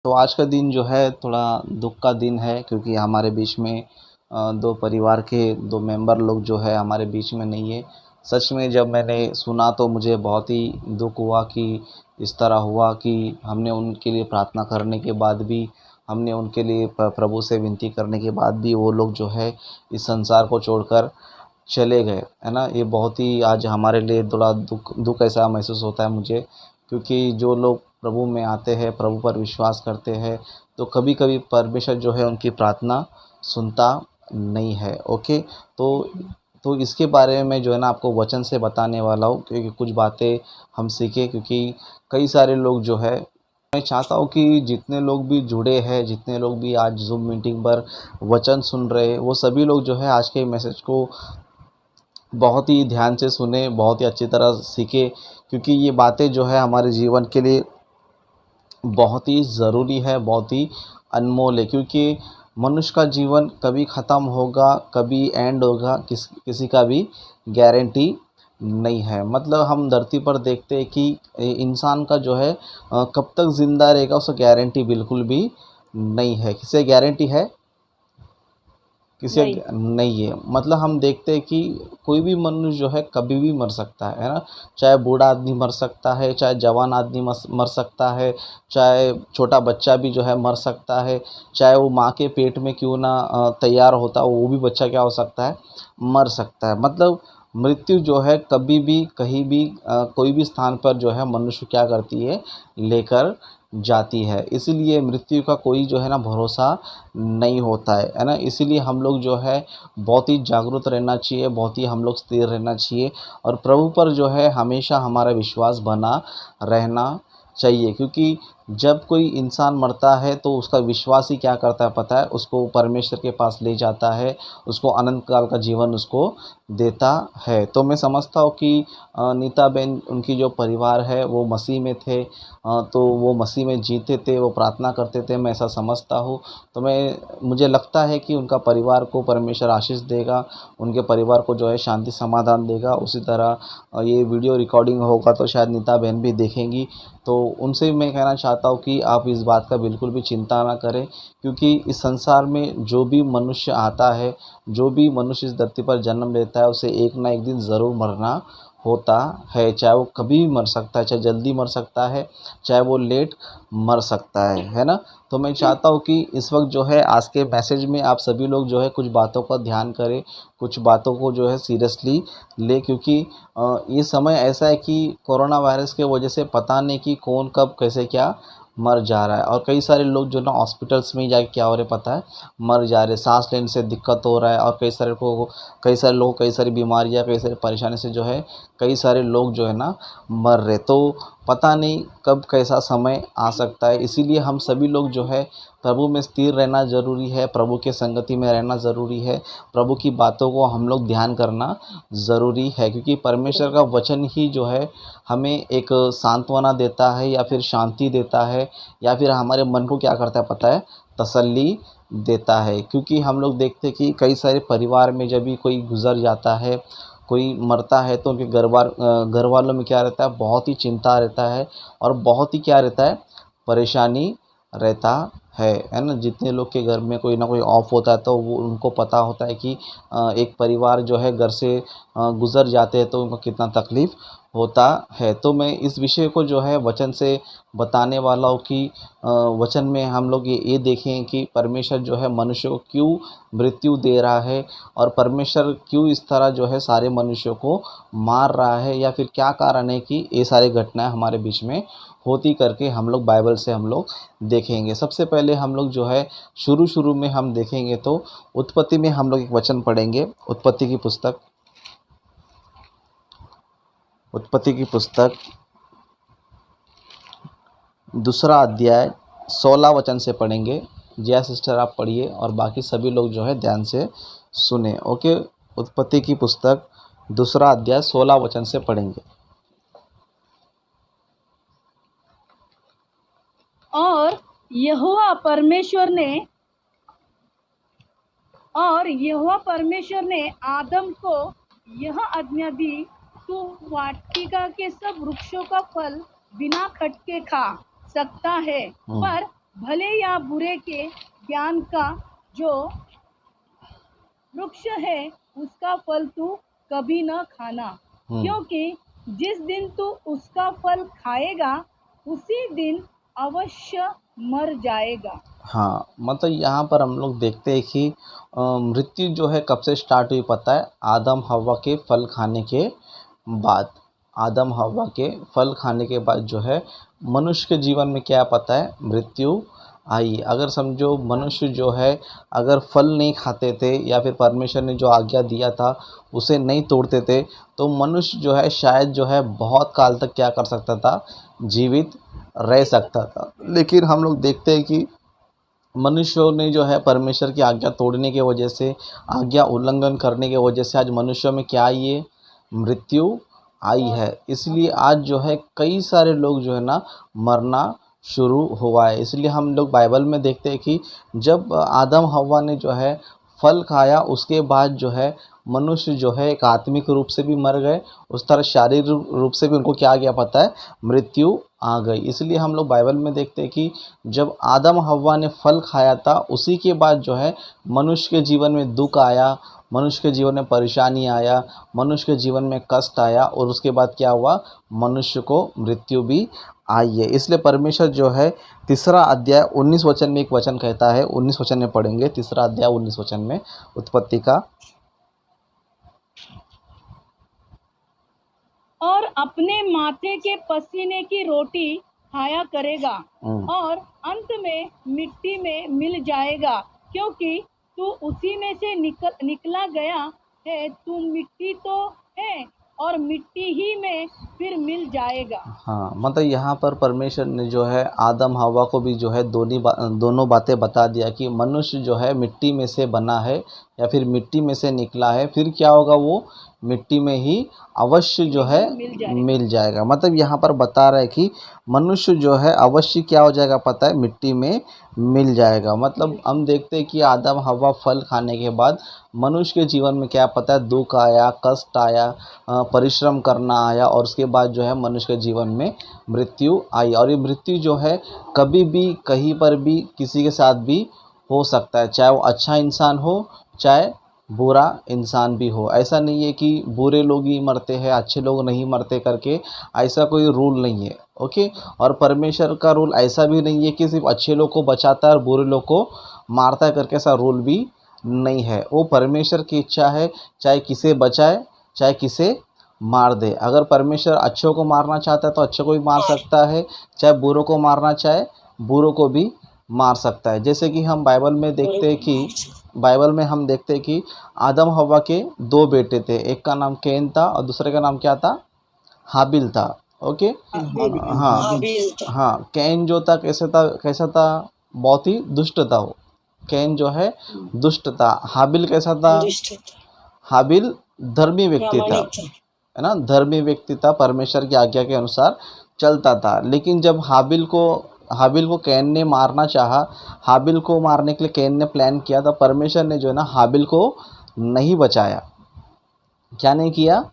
तो आज का दिन जो है थोड़ा दुःख का दिन है क्योंकि हमारे बीच में 2 परिवार के 2 मेंबर लोग जो है हमारे बीच में नहीं है। सच में जब मैंने सुना तो मुझे बहुत ही दुःख हुआ कि इस तरह हुआ कि हमने उनके लिए प्रार्थना करने के बाद भी, हमने उनके लिए प्रभु से विनती करने के बाद भी वो लोग जो है इस संसार को छोड़कर चले गए, है ना? ये बहुत ही आज हमारे लिए थोड़ा दुःख दुःख ऐसा महसूस होता है मुझे, क्योंकि जो लोग प्रभु में आते हैं, प्रभु पर विश्वास करते हैं, तो कभी-कभी परमेश्वर जो है उनकी प्रार्थना सुनता नहीं है। ओके? तो इसके बारे में जो है ना आपको वचन से बताने वाला हूँ, क्योंकि कुछ बातें हम सीखें, क्योंकि कई सारे लोग जो है, मैं चाहता हूँ कि जितने लोग भी जुड़े हैं, जितने लोग भी आज ज़ूम मीटिंग पर वचन सुन रहे हैं, वो सभी लोग जो है आज के मैसेज को बहुत ही ध्यान से सुने, बहुत ही अच्छी तरह सीखे, क्योंकि ये बातें जो है हमारे जीवन के लिए बहुत ही ज़रूरी है, बहुत ही अनमोल है, क्योंकि मनुष्य का जीवन कभी ख़त्म होगा, कभी एंड होगा, किसी का भी गारंटी नहीं है। मतलब हम धरती पर देखते हैं कि इंसान का जो है कब तक ज़िंदा रहेगा उसका गारंटी बिल्कुल भी नहीं है। किसे गारंटी है? किसी नहीं। का नहीं है। मतलब हम देखते हैं कि कोई भी मनुष्य जो है कभी भी मर सकता है ना? चाहे बूढ़ा आदमी मर सकता है, चाहे जवान आदमी मर सकता है, चाहे छोटा बच्चा भी जो है मर सकता है, चाहे वो माँ के पेट में क्यों ना तैयार होता हो, वो भी बच्चा क्या हो सकता है, मर सकता है। मतलब मृत्यु जो है कभी भी, कहीं भी, कोई भी स्थान पर जो है मनुष्य क्या करती है, लेकर जाती है। इसीलिए मृत्यु का कोई जो है ना भरोसा नहीं होता है ना? इसीलिए हम लोग जो है बहुत ही जागरूक रहना चाहिए, बहुत ही हम लोग स्थिर रहना चाहिए, और प्रभु पर जो है हमेशा हमारा विश्वास बना रहना चाहिए, क्योंकि जब कोई इंसान मरता है तो उसका विश्वास ही क्या करता है पता है? उसको परमेश्वर के पास ले जाता है, उसको अनंत काल का जीवन उसको देता है। तो मैं समझता हूँ कि नीता बहन उनकी जो परिवार है वो मसीह में थे, तो वो मसीह में जीते थे, वो प्रार्थना करते थे, मैं ऐसा समझता हूँ। तो मुझे लगता है कि उनका परिवार को परमेश्वर आशीष देगा, उनके परिवार को जो है शांति समाधान देगा। उसी तरह ये वीडियो रिकॉर्डिंग होगा तो शायद नीता बहन भी देखेंगी, तो उनसे मैं कहना चाहता हूँ कि आप इस बात का बिल्कुल भी चिंता ना करें, क्योंकि इस संसार में जो भी मनुष्य आता है, जो भी मनुष्य इस धरती पर जन्म लेता है, उसे एक ना एक दिन ज़रूर मरना होता है। चाहे वो कभी भी मर सकता है, चाहे जल्दी मर सकता है, चाहे वो लेट मर सकता है ना? तो मैं चाहता हूँ कि इस वक्त जो है आज के मैसेज में आप सभी लोग जो है कुछ बातों का ध्यान करें, कुछ बातों को जो है सीरियसली ले, क्योंकि ये समय ऐसा है कि कोरोना वायरस के वजह से पता नहीं कि कौन कब कैसे क्या मर जा रहा है, और कई सारे लोग जो ना हॉस्पिटल्स में ही जाके क्या हो रहे पता है, मर जा रहे, सांस लेने से दिक्कत हो रहा है, और कई सारे लोग कई सारी बीमारियां, कई सारी परेशानी से जो है कई सारे लोग जो है ना मर रहे। तो पता नहीं कब कैसा समय आ सकता है, इसीलिए हम सभी लोग जो है प्रभु में स्थिर रहना ज़रूरी है, प्रभु के संगति में रहना ज़रूरी है, प्रभु की बातों को हम लोग ध्यान करना ज़रूरी है, क्योंकि परमेश्वर का वचन ही जो है हमें एक सांत्वना देता है, या फिर शांति देता है, या फिर हमारे मन को क्या करता है पता है, तसल्ली देता है। क्योंकि हम लोग देखते हैं कि कई सारे परिवार में जब भी कोई गुज़र जाता है, कोई मरता है, तो उनके घर वालों में क्या रहता है, बहुत ही चिंता रहता है, और बहुत ही क्या रहता है, परेशानी रहता है ना? जितने लोग के घर में कोई ना कोई ऑफ होता है तो वो उनको पता होता है कि एक परिवार जो है घर से गुज़र जाते हैं तो उनको कितना तकलीफ़ होता है। तो मैं इस विषय को जो है वचन से बताने वाला हूँ कि वचन में हम लोग ये देखें कि परमेश्वर जो है मनुष्य को क्यों मृत्यु दे रहा है, और परमेश्वर क्यों इस तरह जो है सारे मनुष्यों को मार रहा है, या फिर क्या कारण है कि ये सारी घटनाएं हमारे बीच में होती, करके हम लोग बाइबल से हम लोग देखेंगे। सबसे पहले हम लोग जो है शुरू में हम देखेंगे तो उत्पत्ति में हम लोग एक वचन पढ़ेंगे। उत्पत्ति की पुस्तक 2 अध्याय 16 वचन से पढ़ेंगे। जया सिस्टर आप पढ़िए, और बाकी सभी लोग जो है ध्यान से सुने। ओके? उत्पत्ति की पुस्तक 2 अध्याय 16 वचन से पढ़ेंगे। और यहोवा परमेश्वर ने आदम को यह आज्ञा दी, तू वाटिका के सब वृक्षों का फल बिना खटके खा सकता है, पर भले या बुरे के ज्ञान का जो वृक्ष है उसका फल तू कभी न खाना, क्योंकि जिस दिन तू उसका फल खाएगा उसी दिन अवश्य मर जाएगा। हाँ, मतलब यहाँ पर हम लोग देखते हैं कि मृत्यु जो है कब से स्टार्ट हुई पता है? आदम हव्वा के फल खाने के बाद। आदम हव्वा के फल खाने के बाद जो है मनुष्य के जीवन में क्या पता है? मृत्यु आई। अगर समझो मनुष्य जो है अगर फल नहीं खाते थे या फिर परमेश्वर ने जो आज्ञा दिया था उसे नहीं तोड़ते थे तो मनुष्य जो है शायद जो है बहुत काल तक क्या कर सकता था? जीवित रह सकता था। लेकिन हम लोग देखते हैं कि मनुष्यों ने जो है परमेश्वर की आज्ञा तोड़ने की वजह से, आज्ञा उल्लंघन करने की वजह से आज मनुष्यों में क्या आई है? मृत्यु आई है। इसलिए आज जो है कई सारे लोग जो है ना मरना शुरू हुआ है। इसलिए हम लोग बाइबल में देखते हैं कि जब आदम हव्वा ने जो है फल खाया उसके बाद जो है मनुष्य जो है एक आत्मिक रूप से भी मर गए, उस तरह शारीरिक रूप से भी उनको क्या आ गया पता है? मृत्यु आ गई। इसलिए हम लोग बाइबल में देखते हैं कि जब आदम हव्वा ने फल खाया था उसी के बाद जो है मनुष्य के जीवन में दुख आया, मनुष्य के जीवन में परेशानी आया, मनुष्य के जीवन में कष्ट आया और उसके बाद क्या हुआ? मनुष्य को मृत्यु भी आई है। इसलिए परमेश्वर जो है तीसरा अध्याय 19 वचन में एक वचन कहता है, 19 वचन में पढ़ेंगे, तीसरा अध्याय 19 वचन में उत्पत्ति का। और अपने माथे के पसीने की रोटी खाया करेगा और अंत में मिट्टी में मिल जाएगा, क्योंकि तू उसी में से निकला गया है। तू मिट्टी तो है और मिट्टी ही में फिर मिल जाएगा। हाँ, मतलब यहाँ पर परमेश्वर ने जो है आदम हव्वा को भी जो है दोनों बातें बता दिया कि मनुष्य जो है मिट्टी में से बना है या फिर मिट्टी में से निकला है, फिर क्या होगा? वो मिट्टी में ही अवश्य जो है मिल जाएगा। मतलब यहाँ पर बता रहा है कि मनुष्य जो है अवश्य क्या हो जाएगा पता है? मिट्टी में मिल जाएगा। मतलब हम देखते हैं कि आदम हव्वा फल खाने के बाद मनुष्य के जीवन में क्या पता है? दुख आया, कष्ट आया, परिश्रम करना आया और उसके बाद जो है मनुष्य के जीवन में मृत्यु आई। और ये मृत्यु जो है कभी भी कहीं पर भी किसी के साथ भी हो सकता है, चाहे वो अच्छा इंसान हो चाहे बुरा इंसान भी हो। ऐसा नहीं है कि बुरे लोग ही मरते हैं, अच्छे लोग नहीं मरते करके, ऐसा कोई रूल नहीं है। ओके। और परमेश्वर का रूल ऐसा भी नहीं है कि सिर्फ अच्छे लोग को बचाता है और बुरे लोग को मारता है करके, ऐसा रूल भी नहीं है। वो परमेश्वर की इच्छा है, चाहे किसे बचाए चाहे किसे मार दे। अगर परमेश्वर अच्छों को मारना चाहता है तो अच्छों को भी मार सकता है, चाहे बुरों को मारना चाहे बुरों को भी मार सकता है। जैसे कि हम बाइबल में देखते हैं कि आदम हव्वा के दो बेटे थे, एक का नाम कैन था और दूसरे का नाम क्या था? हाबिल था। ओके। हाँ हाँ, कैन जो था कैसा था? बहुत ही दुष्ट था वो। कैन जो है दुष्ट था। हाबिल कैसा था? हाबिल धर्मी व्यक्ति था, है ना? धर्मी व्यक्ति था, परमेश्वर की आज्ञा के अनुसार चलता था। लेकिन जब हाबिल को कैन ने मारना चाहा, हाबिल को मारने के लिए कैन ने प्लान किया, तो परमेश्वर ने जो है ना हाबिल को नहीं बचाया। क्या नहीं किया?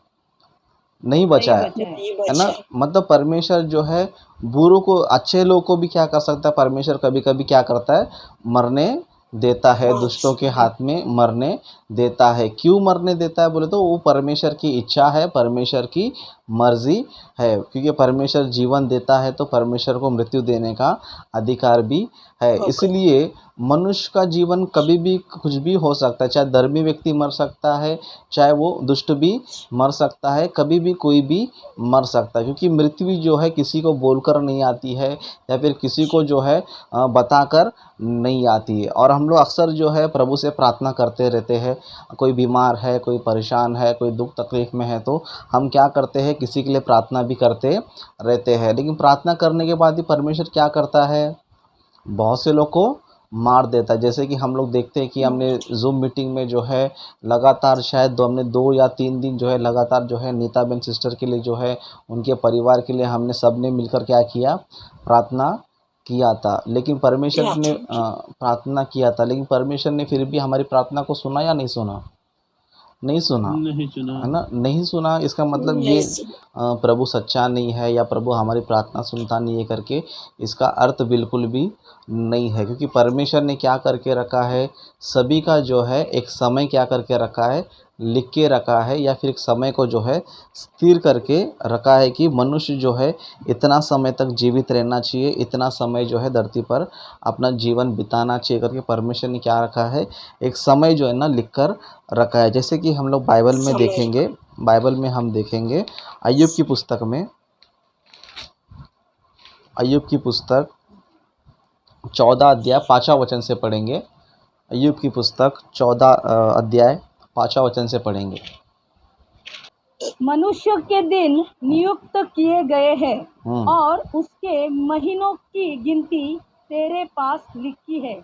नहीं बचाया, है ना? मतलब परमेश्वर जो है बुरों को, अच्छे लोगों को भी क्या कर सकता है? परमेश्वर कभी कभी क्या करता है? मरने देता है, दुष्टों के हाथ में मरने देता है। क्यों मरने देता है बोले तो वो परमेश्वर की इच्छा है, परमेश्वर की मर्जी है। क्योंकि परमेश्वर जीवन देता है तो परमेश्वर को मृत्यु देने का अधिकार भी है। इसलिए मनुष्य का जीवन कभी भी कुछ भी हो सकता है, चाहे धर्मी व्यक्ति मर सकता है, चाहे वो दुष्ट भी मर सकता है, कभी भी कोई भी मर सकता है। क्योंकि मृत्यु जो है किसी को बोलकर नहीं आती है या फिर किसी को जो है बताकर नहीं आती है। और हम लोग अक्सर जो है प्रभु से प्रार्थना करते रहते हैं, कोई बीमार है, कोई परेशान है, कोई दुख तकलीफ में है, तो हम क्या करते हैं? किसी के लिए प्रार्थना भी करते रहते हैं। लेकिन प्रार्थना करने के बाद ही परमेश्वर क्या करता है? बहुत से लोग को मार देता है। जैसे कि हम लोग देखते हैं कि हमने जूम मीटिंग में जो है लगातार शायद हमने 2 या 3 दिन जो है लगातार जो है नीता बहन सिस्टर के लिए जो है उनके परिवार के लिए हमने सब ने मिलकर क्या किया? प्रार्थना किया था। लेकिन परमेश्वर ने प्रार्थना किया था, लेकिन परमेश्वर ने फिर भी हमारी प्रार्थना को सुना या नहीं सुना? नहीं सुना, नहीं सुना। है ना, नहीं सुना। इसका मतलब ये प्रभु सच्चा नहीं है या प्रभु हमारी प्रार्थना सुनता नहीं है करके इसका अर्थ बिल्कुल भी नहीं है, क्योंकि परमेश्वर ने क्या करके रखा है, सभी का जो है एक समय क्या करके रखा है, लिख के रखा है, या फिर एक समय को जो है स्थिर करके रखा है कि मनुष्य जो है इतना समय तक जीवित रहना चाहिए, इतना समय जो है धरती पर अपना जीवन बिताना चाहिए करके परमेश्वर ने क्या रखा है, एक समय जो है ना लिख कर रखा है। जैसे कि हम लोग बाइबल में देखेंगे, बाइबल में हम देखेंगे अय्यूब की पुस्तक में, अय्यूब की पुस्तक 14 अध्याय 5वां वचन से पढ़ेंगे। अय्यूब की पुस्तक 14 अध्याय 5वां वचन से पढ़ेंगे। मनुष्य के दिन नियुक्त किए गए हैं और उसके महीनों की गिनती तेरे पास लिखी है,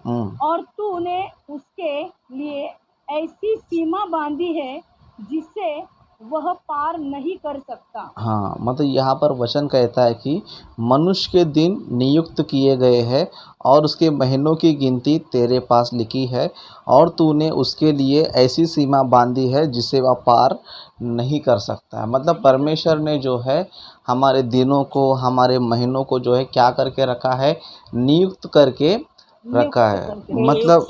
और तूने उसके लिए ऐसी सीमा बांधी है जिसे वह पार नहीं कर सकता। हाँ, मतलब यहाँ पर वचन कहता है कि मनुष्य के दिन नियुक्त किए गए हैं और उसके महीनों की गिनती तेरे पास लिखी है, और तूने उसके लिए ऐसी सीमा बांधी है जिसे वह पार नहीं कर सकता है। मतलब परमेश्वर ने जो है हमारे दिनों को, हमारे महीनों को जो है क्या करके रखा है, नियुक्त करके रखा है। मतलब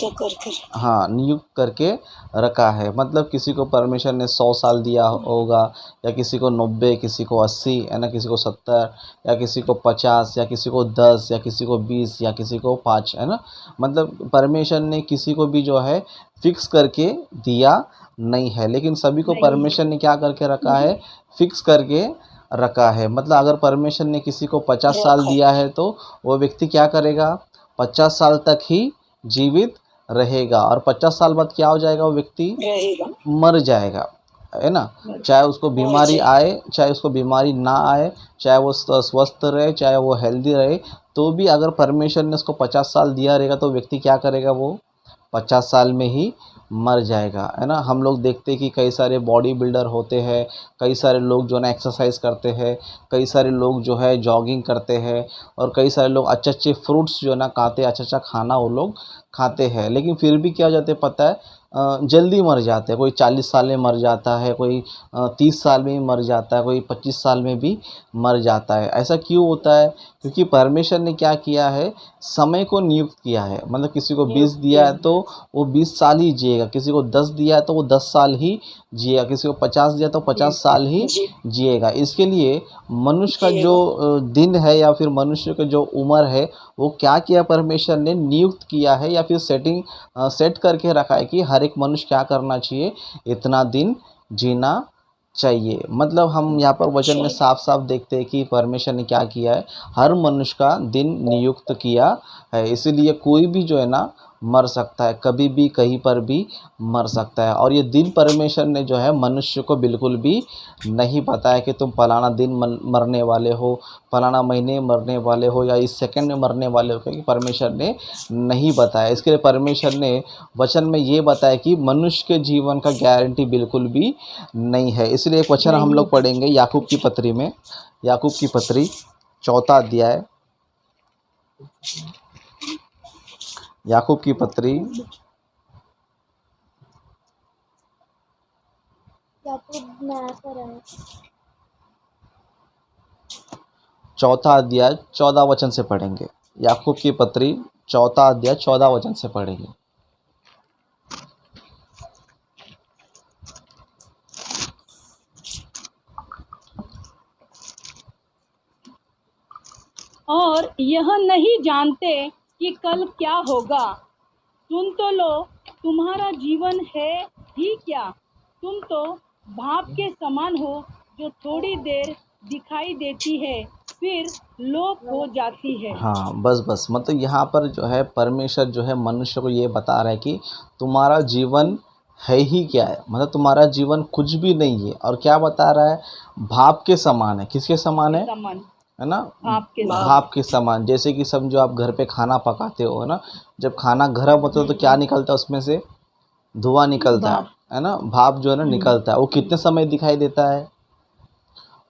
हाँ, नियुक्त करके रखा है। मतलब किसी को परमेश्वर ने 100 साल दिया होगा, या किसी को 90, किसी को 80, है ना, किसी को 70, या किसी को 50, या किसी को 10, या किसी को 20, या किसी को 5, है ना। मतलब परमेश्वर ने किसी को भी जो है फिक्स करके दिया नहीं है, लेकिन सभी को परमेश्वर ने क्या करके रखा है, फिक्स करके रखा है। मतलब अगर परमेश्वर ने किसी को 50 साल दिया है तो वो व्यक्ति क्या करेगा, 50 साल तक ही जीवित रहेगा, और 50 साल बाद क्या हो जाएगा, वो व्यक्ति मर जाएगा, है ना। चाहे उसको बीमारी आए, चाहे उसको बीमारी ना आए, चाहे वो स्वस्थ रहे, चाहे वो हेल्दी रहे, तो भी अगर परमेश्वर ने उसको 50 साल दिया रहेगा तो व्यक्ति क्या करेगा, वो 50 साल में ही मर जाएगा, है ना। हम लोग देखते हैं कि कई सारे बॉडी बिल्डर होते हैं, कई सारे लोग जो है ना एक्सरसाइज करते हैं, कई सारे लोग जो है जॉगिंग करते हैं, और कई सारे लोग अच्छे अच्छे फ्रूट्स जो है ना खाते हैं, अच्छा अच्छा खाना वो लोग खाते हैं, लेकिन फिर भी क्या हो जाते हैं पता है, जल्दी मर जाते हैं। कोई 40 साल में मर जाता है, कोई 30 साल में ही मर जाता है, कोई 25 साल में भी मर जाता है। ऐसा क्यों होता है, क्योंकि परमेश्वर ने क्या किया है, समय को नियुक्त किया है। मतलब किसी को 20 दिया है तो वो 20 साल ही जिएगा, किसी को 10 दिया है तो वो 10 साल ही जिएगा, किसी को 50 दिया तो 50 साल ही जिएगा। इसके लिए मनुष्य का जो दिन है या फिर मनुष्य का जो उम्र है, वो क्या किया परमेश्वर ने, नियुक्त किया है, या फिर सेट करके रखा है कि हर एक मनुष्य क्या करना चाहिए, इतना दिन जीना चाहिए। मतलब हम यहाँ पर वचन में साफ साफ देखते हैं कि परमेश्वर ने क्या किया है, हर मनुष्य का दिन नियुक्त किया है। इसीलिए कोई भी जो है ना मर सकता है, कभी भी कहीं पर भी मर सकता है। और ये दिन परमेश्वर ने जो है मनुष्य को बिल्कुल भी नहीं बताया कि तुम फलाना दिन मरने वाले हो, फलाना महीने मरने वाले हो, या इस सेकंड में मरने वाले हो, क्योंकि परमेश्वर ने नहीं बताया। इसके लिए परमेश्वर ने वचन में ये बताया कि मनुष्य के जीवन का गारंटी बिल्कुल भी नहीं है। इसलिए एक वचन हम लोग पढ़ेंगे याकूब की पत्री में, याकूब की पत्री 4 अध्याय, याकूब की पत्री 4 अध्याय 14 वचन से पढ़ेंगे। याकूब की पत्री 4 अध्याय 14 वचन से पढ़ेंगे। और यह नहीं जानते कि कल क्या होगा। सुन तो लो, तुम्हारा जीवन है ही क्या। तुम तो भाप के समान हो जो थोड़ी देर दिखाई देती है, फिर लोप हो जाती है। हाँ, बस मतलब यहाँ पर जो है परमेश्वर जो है मनुष्य को ये बता रहा है कि तुम्हारा जीवन है ही क्या है। मतलब तुम्हारा जीवन कुछ भी नहीं है। और क्या बता रहा है, भाप के समान है। किसके समान है ना, भाप के समान। जैसे कि समझो आप घर पे खाना पकाते हो, है ना, जब खाना गर्म होता है तो क्या निकलता है, उसमें से धुआं निकलता है ना, भाप जो है ना निकलता है। वो कितने समय दिखाई देता है,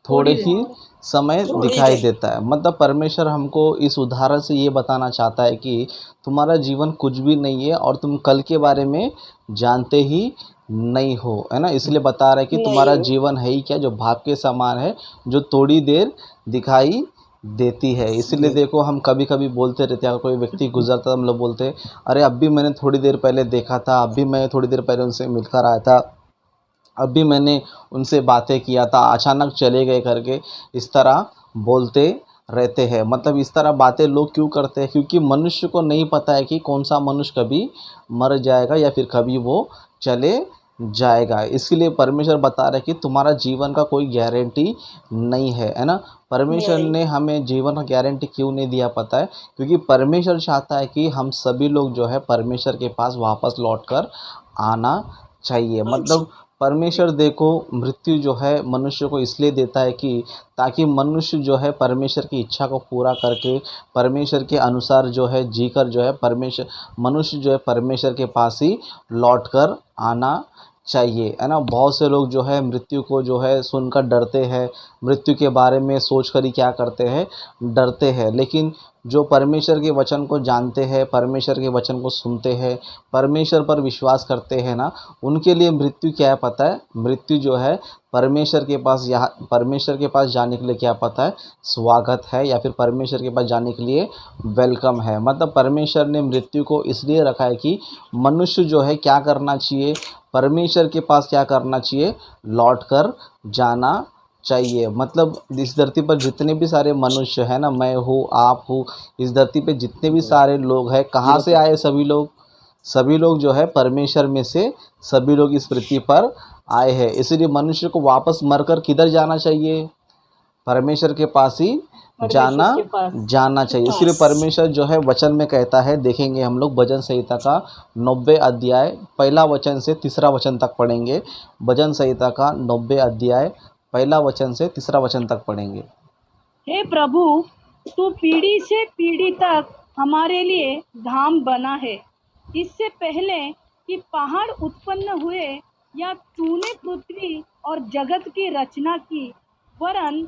थोड़े ही समय दिखाई देता है। मतलब परमेश्वर हमको इस उदाहरण से ये बताना चाहता है कि तुम्हारा जीवन कुछ भी नहीं है और तुम कल के बारे में जानते ही नहीं हो, है ना। इसलिए बता रहा है कि तुम्हारा जीवन है ही क्या, जो भाप के समान है, जो थोड़ी देर दिखाई देती है। इसीलिए देखो हम कभी कभी बोलते रहते हैं, अगर कोई व्यक्ति गुजरता है हम लोग बोलते हैं अरे अभी मैंने थोड़ी देर पहले देखा था, अभी मैं थोड़ी देर पहले उनसे मिलकर आया था, अभी मैंने उनसे बातें किया था, अचानक चले गए करके इस तरह बोलते रहते हैं। मतलब इस तरह बातें लोग क्यों करते हैं, क्योंकि मनुष्य को नहीं पता है कि कौन सा मनुष्य कभी मर जाएगा या फिर कभी वो चले जाएगा। इसलिए परमेश्वर बता रहे कि तुम्हारा जीवन का कोई गारंटी नहीं है ना। परमेश्वर ने हमें जीवन का गारंटी क्यों नहीं दिया पता है, क्योंकि परमेश्वर चाहता है कि हम सभी लोग जो है परमेश्वर के पास वापस लौट कर आना चाहिए। मतलब परमेश्वर देखो मृत्यु जो है मनुष्य को इसलिए देता है कि ताकि मनुष्य जो है परमेश्वर की इच्छा को पूरा करके परमेश्वर के अनुसार जो है जीकर जो है मनुष्य जो है परमेश्वर के पास ही लौट कर आना चाहिए, है ना। बहुत से लोग जो है मृत्यु को जो है सुनकर डरते हैं, मृत्यु के बारे में सोचकर ही क्या करते हैं, डरते हैं। लेकिन जो परमेश्वर के वचन को जानते हैं, परमेश्वर के वचन को सुनते हैं, परमेश्वर पर विश्वास करते हैं ना, उनके लिए मृत्यु क्या है पता है। मृत्यु जो है परमेश्वर के पास जाने के लिए क्या पता है, स्वागत है, या फिर परमेश्वर के पास जाने के लिए वेलकम है। मतलब परमेश्वर ने मृत्यु को इसलिए रखा है कि मनुष्य जो है क्या करना चाहिए, परमेश्वर के पास क्या करना चाहिए, लौट कर जाना चाहिए। मतलब इस धरती पर जितने भी सारे मनुष्य हैं ना, मैं हूँ, आप हूँ, इस धरती पे जितने भी सारे लोग हैं, कहाँ से आए सभी लोग जो है परमेश्वर में से सभी लोग इस पृथ्वी पर आए हैं। इसलिए मनुष्य को वापस मरकर किधर जाना चाहिए, परमेश्वर के पास ही जाना चाहिए। इसलिए परमेश्वर जो है वचन में कहता है, देखेंगे हम लोग भजन संहिता का 90 अध्याय पहला वचन से तीसरा वचन तक पढ़ेंगे। भजन संहिता का 90 अध्याय पहला वचन से तीसरा वचन तक पढ़ेंगे। हे प्रभु, तू पीढ़ी से पीढ़ी तक हमारे लिए धाम बना है। इससे पहले कि पहाड़ उत्पन्न हुए या तूने पृथ्वी और जगत की रचना की, वरन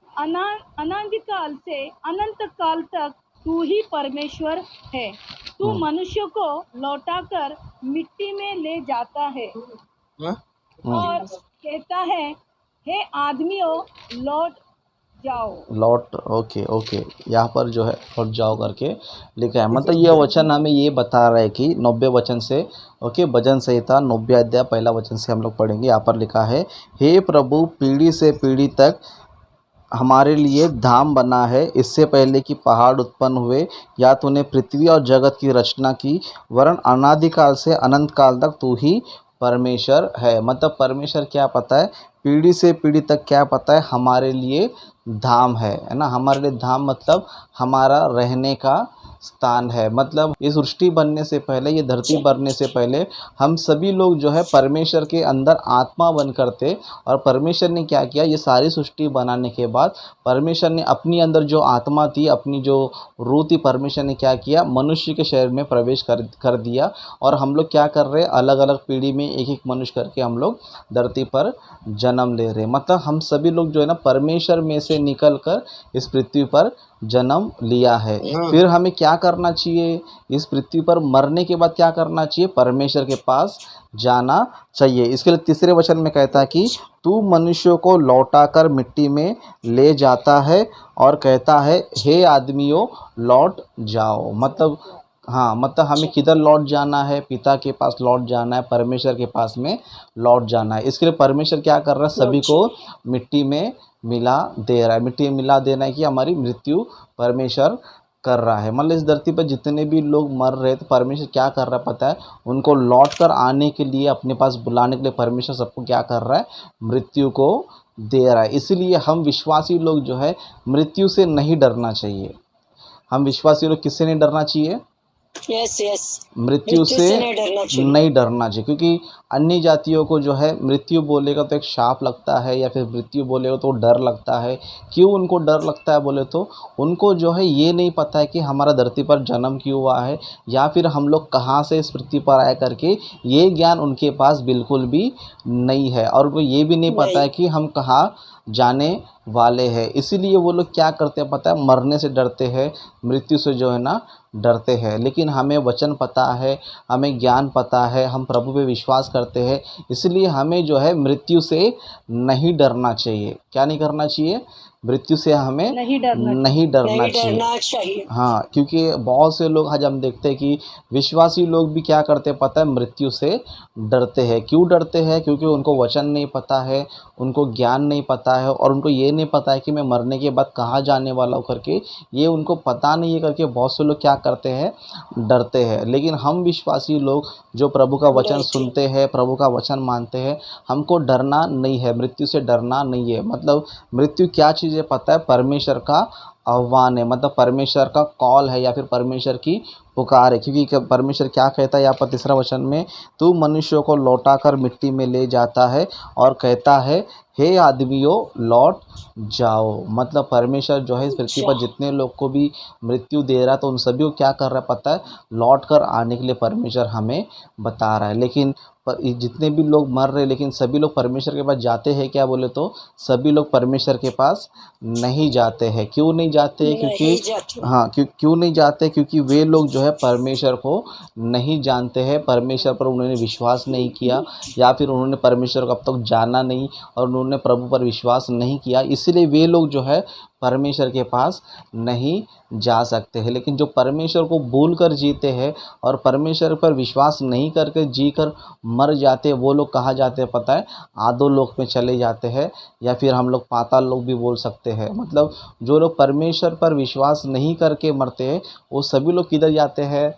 अनंत काल से अनंत काल तक तू ही परमेश्वर है। तू मनुष्य को लौटाकर मिट्टी में ले जाता है और कहता है, हे आदमियों लौट जाओ। ओके यहाँ पर जो है लौट जाओ करके लिखा है। मतलब ये वचन हमें ये बता रहा है कि 90 वचन से भजन संहिता 90 अध्याय पहला वचन से हम लोग पढ़ेंगे। यहाँ पर लिखा है, हे प्रभु, पीढ़ी से पीढ़ी तक हमारे लिए धाम बना है। इससे पहले कि पहाड़ उत्पन्न हुए या तूने पृथ्वी और जगत की रचना की, वरन अनादिकाल से अनंत काल तक तू ही परमेश्वर है। मतलब परमेश्वर क्या पता है, पीढ़ी से पीढ़ी तक क्या पता है, हमारे लिए धाम है ना। हमारे लिए धाम मतलब हमारा रहने का स्थान है। मतलब ये सृष्टि बनने से पहले, ये धरती बनने से पहले हम सभी लोग जो है परमेश्वर के अंदर आत्मा बनकर थे। और परमेश्वर ने क्या किया, ये सारी सृष्टि बनाने के बाद परमेश्वर ने अपनी अंदर जो आत्मा थी, अपनी जो रूह थी, परमेश्वर ने क्या किया, मनुष्य के शरीर में प्रवेश कर दिया। और हम लोग क्या कर रहे हैं, अलग अलग पीढ़ी में एक एक मनुष्य करके हम लोग धरती पर जन्म ले रहे हैं। मतलब हम सभी लोग जो है ना परमेश्वर में से निकल कर इस पृथ्वी पर जन्म लिया है। फिर हमें क्या करना चाहिए, इस पृथ्वी पर मरने के बाद क्या करना चाहिए, परमेश्वर के पास जाना चाहिए। इसके लिए तीसरे वचन में कहता है कि तू मनुष्यों को लौटाकर मिट्टी में ले जाता है और कहता है, हे आदमियों लौट जाओ। मतलब मतलब हमें किधर लौट जाना है, पिता के पास लौट जाना है, परमेश्वर के पास में लौट जाना है। इसके लिए परमेश्वर क्या कर रहा है, सभी को मिट्टी में मिला दे रहा है। मिट्टी में मिला देना है कि हमारी मृत्यु परमेश्वर कर रहा है। मतलब इस धरती पर जितने भी लोग मर रहे तो परमेश्वर क्या कर रहा है पता है, उनको लौट कर आने के लिए, अपने पास बुलाने के लिए परमेश्वर सबको क्या कर रहा है, मृत्यु को दे रहा है। इसीलिए हम विश्वासी लोग जो है मृत्यु से नहीं डरना चाहिए। हम विश्वासी लोग किससे नहीं डरना चाहिए, मृत्यु से नहीं डरना चाहिए। क्योंकि अन्य जातियों को जो है मृत्यु बोलेगा तो एक शाप लगता है, या फिर मृत्यु बोलेगा तो डर लगता है। क्यों उनको डर लगता है बोले तो उनको जो है ये नहीं पता है कि हमारा धरती पर जन्म क्यों हुआ है, या फिर हम लोग कहाँ से इस पृथ्वी पर आए करके ये ज्ञान उनके पास बिल्कुल भी नहीं है। और उनको ये भी नहीं पता है कि हम कहाँ जाने वाले हैं। इसीलिए वो लोग क्या करते हैं पता है, मरने से डरते हैं, मृत्यु से जो है ना डरते हैं। लेकिन हमें वचन पता है, हमें ज्ञान पता है, हम प्रभु पे विश्वास करते हैं, इसलिए हमें जो है मृत्यु से नहीं डरना चाहिए। क्या नहीं करना चाहिए? मृत्यु से हमें नहीं डरना नहीं डरना नहीं चाहिए। डरना चाहिए। हाँ, क्योंकि बहुत से लोग आज हम देखते हैं कि विश्वासी लोग भी क्या करते हैं पता है, मृत्यु से डरते हैं। क्यों डरते हैं? क्योंकि उनको वचन नहीं पता है, उनको ज्ञान नहीं पता है, और उनको ये नहीं पता है कि मैं मरने के बाद कहाँ जाने वाला हूँ करके, ये उनको पता नहीं है करके बहुत से लोग क्या करते हैं, डरते हैं। लेकिन हम विश्वासी लोग जो प्रभु का वचन डरते। सुनते हैं, प्रभु का वचन मानते हैं, हमको डरना नहीं है, मृत्यु से डरना नहीं है। मतलब मृत्यु क्या चीज़ है पता है? परमेश्वर का आह्वान है, मतलब परमेश्वर का कॉल है, या फिर परमेश्वर की पुकार है। क्योंकि परमेश्वर क्या कहता है यहाँ पर तीसरा वचन में, तू मनुष्यों को लौटाकर मिट्टी में ले जाता है और कहता है, हे आदमियों लौट जाओ। मतलब परमेश्वर जो है इस पृथ्वी पर जितने लोग को भी मृत्यु दे रहा है, तो उन सभी को क्या कर रहा है पता है? लौट कर आने के लिए परमेश्वर हमें बता रहा है। लेकिन पर जितने भी लोग मर रहे, लेकिन सभी लोग परमेश्वर के पास जाते हैं क्या? बोले तो सभी लोग परमेश्वर के पास नहीं जाते हैं। क्यों नहीं जाते? नहीं क्योंकि जाते। हाँ, क्यों नहीं जाते? क्योंकि वे लोग जो है परमेश्वर को नहीं जानते हैं, परमेश्वर पर उन्होंने विश्वास नहीं किया, या फिर उन्होंने परमेश्वर को अब तक जाना नहीं, और उन्होंने प्रभु पर विश्वास नहीं किया। इसलिए वे लोग जो है परमेश्वर के पास नहीं जा सकते हैं। लेकिन जो परमेश्वर को भूल कर जीते हैं और परमेश्वर पर विश्वास नहीं करके जी कर मर जाते हैं, वो लोग कहाँ जाते हैं पता है? आधोलोक में चले जाते हैं, या फिर हम लोग पाताल लोक भी बोल सकते हैं। मतलब जो लोग परमेश्वर पर विश्वास नहीं करके मरते हैं, वो सभी लोग किधर जाते हैं?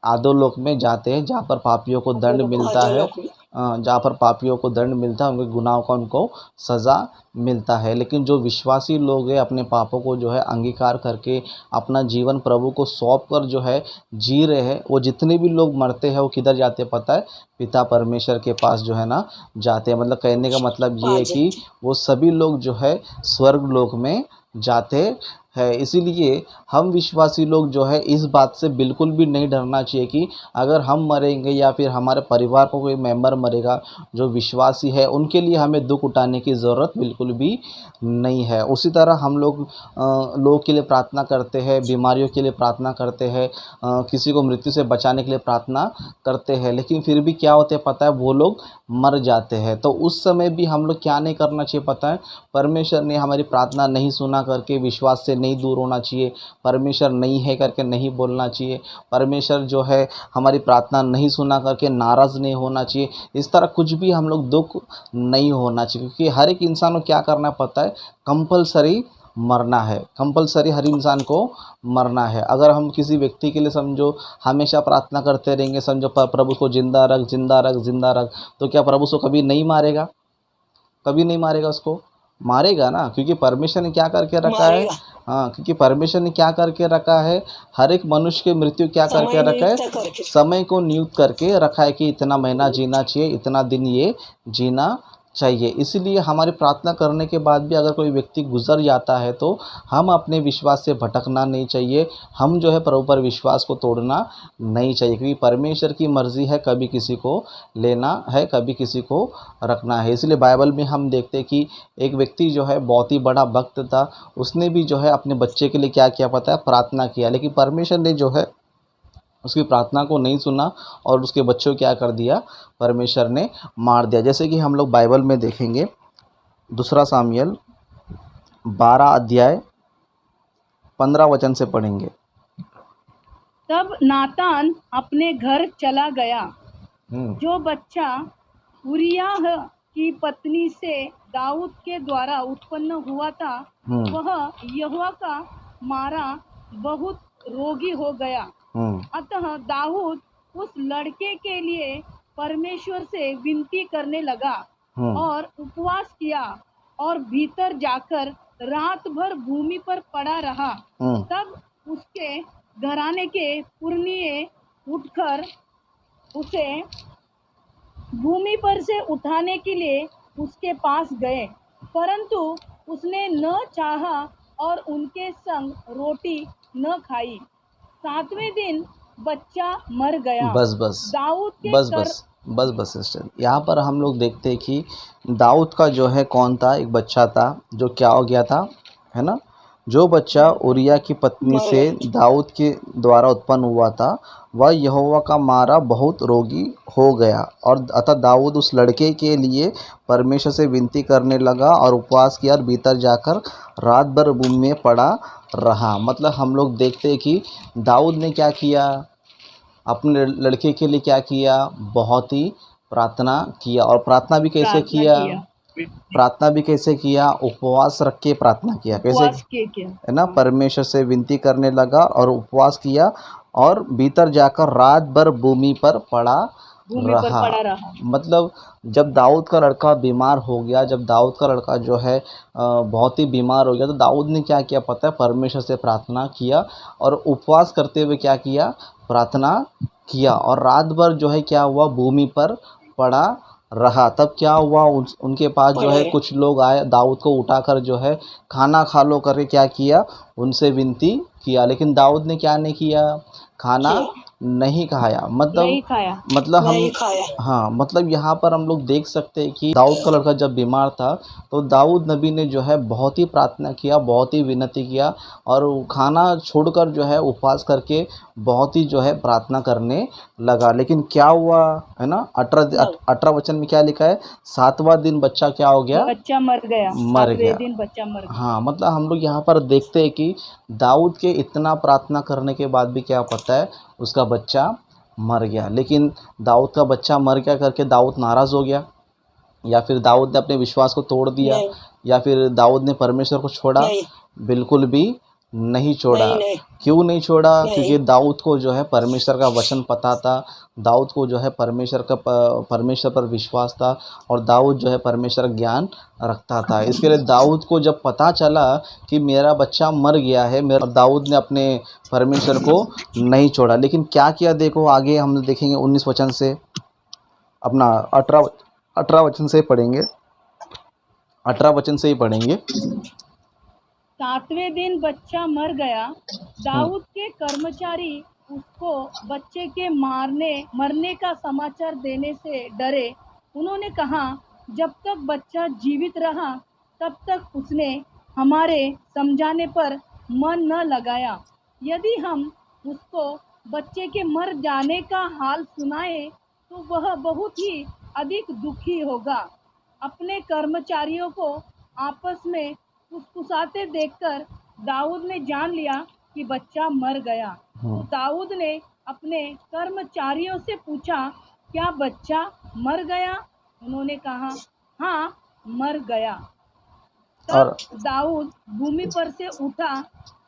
आधोलोक में जाते हैं, जहाँ पर पापियों को दंड मिलता है। जहाँ पर पापियों को दंड मिलता है, उनके गुनाहों का उनको सज़ा मिलता है। लेकिन जो विश्वासी लोग हैं, अपने पापों को जो है अंगीकार करके अपना जीवन प्रभु को सौंप कर जो है जी रहे हैं, वो जितने भी लोग मरते हैं वो किधर जाते हैं पता है? पिता परमेश्वर के पास जो है ना जाते हैं। मतलब कहने का मतलब ये है कि वो सभी लोग जो है स्वर्ग लोक में जाते है। इसीलिए हम विश्वासी लोग जो है इस बात से बिल्कुल भी नहीं डरना चाहिए कि अगर हम मरेंगे या फिर हमारे परिवार को कोई मेंबर मरेगा जो विश्वासी है, उनके लिए हमें दुख उठाने की ज़रूरत बिल्कुल भी नहीं है। उसी तरह हम लोग लोगों के लिए प्रार्थना करते हैं, बीमारियों के लिए प्रार्थना करते हैं, किसी को मृत्यु से बचाने के लिए प्रार्थना करते हैं, लेकिन फिर भी क्या होते हैं पता है? वो लोग मर जाते हैं। तो उस समय भी हम लोग क्या नहीं करना चाहिए पता है? परमेश्वर ने हमारी प्रार्थना नहीं सुना करके विश्वास से नहीं दूर होना चाहिए, परमेश्वर नहीं है करके नहीं बोलना चाहिए, परमेश्वर जो है हमारी प्रार्थना नहीं सुना करके नाराज़ नहीं होना चाहिए। इस तरह कुछ भी हम लोग दुख नहीं होना चाहिए, क्योंकि हर एक इंसान को क्या करना पता है? कंपलसरी मरना है, कंपलसरी हर इंसान को मरना है। अगर हम किसी व्यक्ति के लिए समझो हमेशा प्रार्थना करते रहेंगे, समझो प्रभु को जिंदा रख, जिंदा रख, जिंदा रख, तो क्या प्रभु उसको कभी नहीं मारेगा? कभी नहीं मारेगा, उसको मारेगा ना, क्योंकि परमेश्वर ने क्या करके रखा है? हाँ, क्योंकि परमेश्वर ने क्या करके रखा है? हर एक मनुष्य की मृत्यु क्या करके रखा है? समय को नियुक्त करके रखा है कि इतना महीना जीना चाहिए, इतना दिन ये जीना चाहिए। इसीलिए हमारी प्रार्थना करने के बाद भी अगर कोई व्यक्ति गुजर जाता है तो हम अपने विश्वास से भटकना नहीं चाहिए, हम जो है प्रभु पर विश्वास को तोड़ना नहीं चाहिए, क्योंकि परमेश्वर की मर्ज़ी है कभी किसी को लेना है, कभी किसी को रखना है। इसलिए बाइबल में हम देखते हैं कि एक व्यक्ति जो है बहुत ही बड़ा भक्त था, उसने भी जो है अपने बच्चे के लिए क्या किया पता है? प्रार्थना किया, लेकिन परमेश्वर ने जो है उसकी प्रार्थना को नहीं सुना और उसके बच्चों को क्या कर दिया? परमेश्वर ने मार दिया। जैसे कि हम लोग बाइबल में देखेंगे, दूसरा सामुएल 12 अध्याय 15 वचन से पढ़ेंगे। तब नातान अपने घर चला गया। जो बच्चा उरिय्याह की पत्नी से दाऊद के द्वारा उत्पन्न हुआ था, वह यहोवा का मारा बहुत रोगी हो गया। अतः दाऊद उस लड़के के लिए परमेश्वर से विनती करने लगा और उपवास किया और भीतर जाकर रात भर भूमि पर पड़ा रहा। तब उसके घराने के पुरनिये उठकर उसे भूमि पर से उठाने के लिए उसके पास गए, परंतु उसने न चाहा और उनके संग रोटी न खाई। 7वें दिन बच्चा मर गया। बस बस दाऊद के बस बस बस बस सिस्टर, यहाँ पर हम लोग देखते हैं कि दाऊद का जो है कौन था, एक बच्चा था जो क्या हो गया था, है ना। जो बच्चा उरिया की पत्नी से दाऊद के द्वारा उत्पन्न हुआ था, वह यहोवा का मारा बहुत रोगी हो गया। और अतः दाऊद उस लड़के के लिए परमेश्वर से विनती करने लगा और उपवास किया और भीतर जाकर रात भर भूमि में पड़ा रहा। मतलब हम लोग देखते हैं कि दाऊद ने क्या किया, अपने लड़के के लिए क्या किया, बहुत ही प्रार्थना किया। और प्रार्थना भी कैसे प्रार्थना किया, किया, प्रार्थना भी कैसे किया, उपवास रख के प्रार्थना किया। कैसे, उपवास किया। है ना, परमेश्वर से विनती करने लगा और उपवास किया और भीतर जाकर रात भर भूमि पर पड़ा भूमि पर रहा। पड़ा रहा। मतलब जब दाऊद का लड़का बीमार हो गया, जब दाऊद का लड़का जो है बहुत ही बीमार हो गया, तो दाऊद ने क्या किया पता है, परमेश्वर से प्रार्थना किया और उपवास करते हुए क्या किया, प्रार्थना किया। और रात भर जो है क्या हुआ, भूमि पर पड़ा रहा। तब क्या हुआ, उनके पास जो है कुछ लोग आए, दाऊद को उठाकर जो है खाना खा लो करके क्या किया, उनसे विनती किया। लेकिन दाऊद ने क्या नहीं किया, खाना नहीं खाया। नहीं खाया, मतलब हम, हाँ, मतलब यहाँ पर हम लोग देख सकते हैं कि दाऊद का लड़का जब बीमार था तो दाऊद नबी ने जो है बहुत ही प्रार्थना किया, बहुत ही विनती किया और खाना छोड़कर जो है उपवास करके बहुत ही जो है प्रार्थना करने लगा। लेकिन क्या हुआ, है ना, 18 वचन में क्या लिखा है, 7वां दिन बच्चा क्या हो गया, बच्चा मर गया, मर 7वें गया। दिन बच्चा मर गया। हाँ, मतलब हम लोग यहाँ पर देखते हैं कि दाऊद के इतना प्रार्थना करने के बाद भी क्या पता है, उसका बच्चा मर गया। लेकिन दाऊद का बच्चा मर गया करके दाऊद नाराज़ हो गया, या फिर दाऊद ने अपने विश्वास को तोड़ दिया, या फिर दाऊद ने परमेश्वर को छोड़ा, बिल्कुल भी नहीं छोड़ा। क्यों नहीं छोड़ा, क्योंकि दाऊद को जो है परमेश्वर का वचन पता था, दाऊद को जो है परमेश्वर पर विश्वास था और दाऊद जो है परमेश्वर का ज्ञान रखता था। इसके लिए दाऊद को जब पता चला कि मेरा बच्चा मर गया है, दाऊद ने अपने परमेश्वर को नहीं छोड़ा। लेकिन क्या किया, देखो आगे हम देखेंगे 19 वचन से, अपना 18 वचन से पढ़ेंगे, 18 वचन से ही पढ़ेंगे। 7वें दिन बच्चा मर गया। दाऊद के कर्मचारी उसको बच्चे के मरने का समाचार देने से डरे। उन्होंने कहा, जब तक बच्चा जीवित रहा तब तक उसने हमारे समझाने पर मन न लगाया। यदि हम उसको बच्चे के मर जाने का हाल सुनाए तो वह बहुत ही अधिक दुखी होगा। अपने कर्मचारियों को आपस में फुसफुसाते देखकर दाऊद ने जान लिया कि बच्चा मर गया। तो दाऊद ने अपने कर्मचारियों से पूछा, क्या बच्चा मर गया? उन्होंने कहा, हाँ, मर गया। तब दाऊद भूमि पर से उठा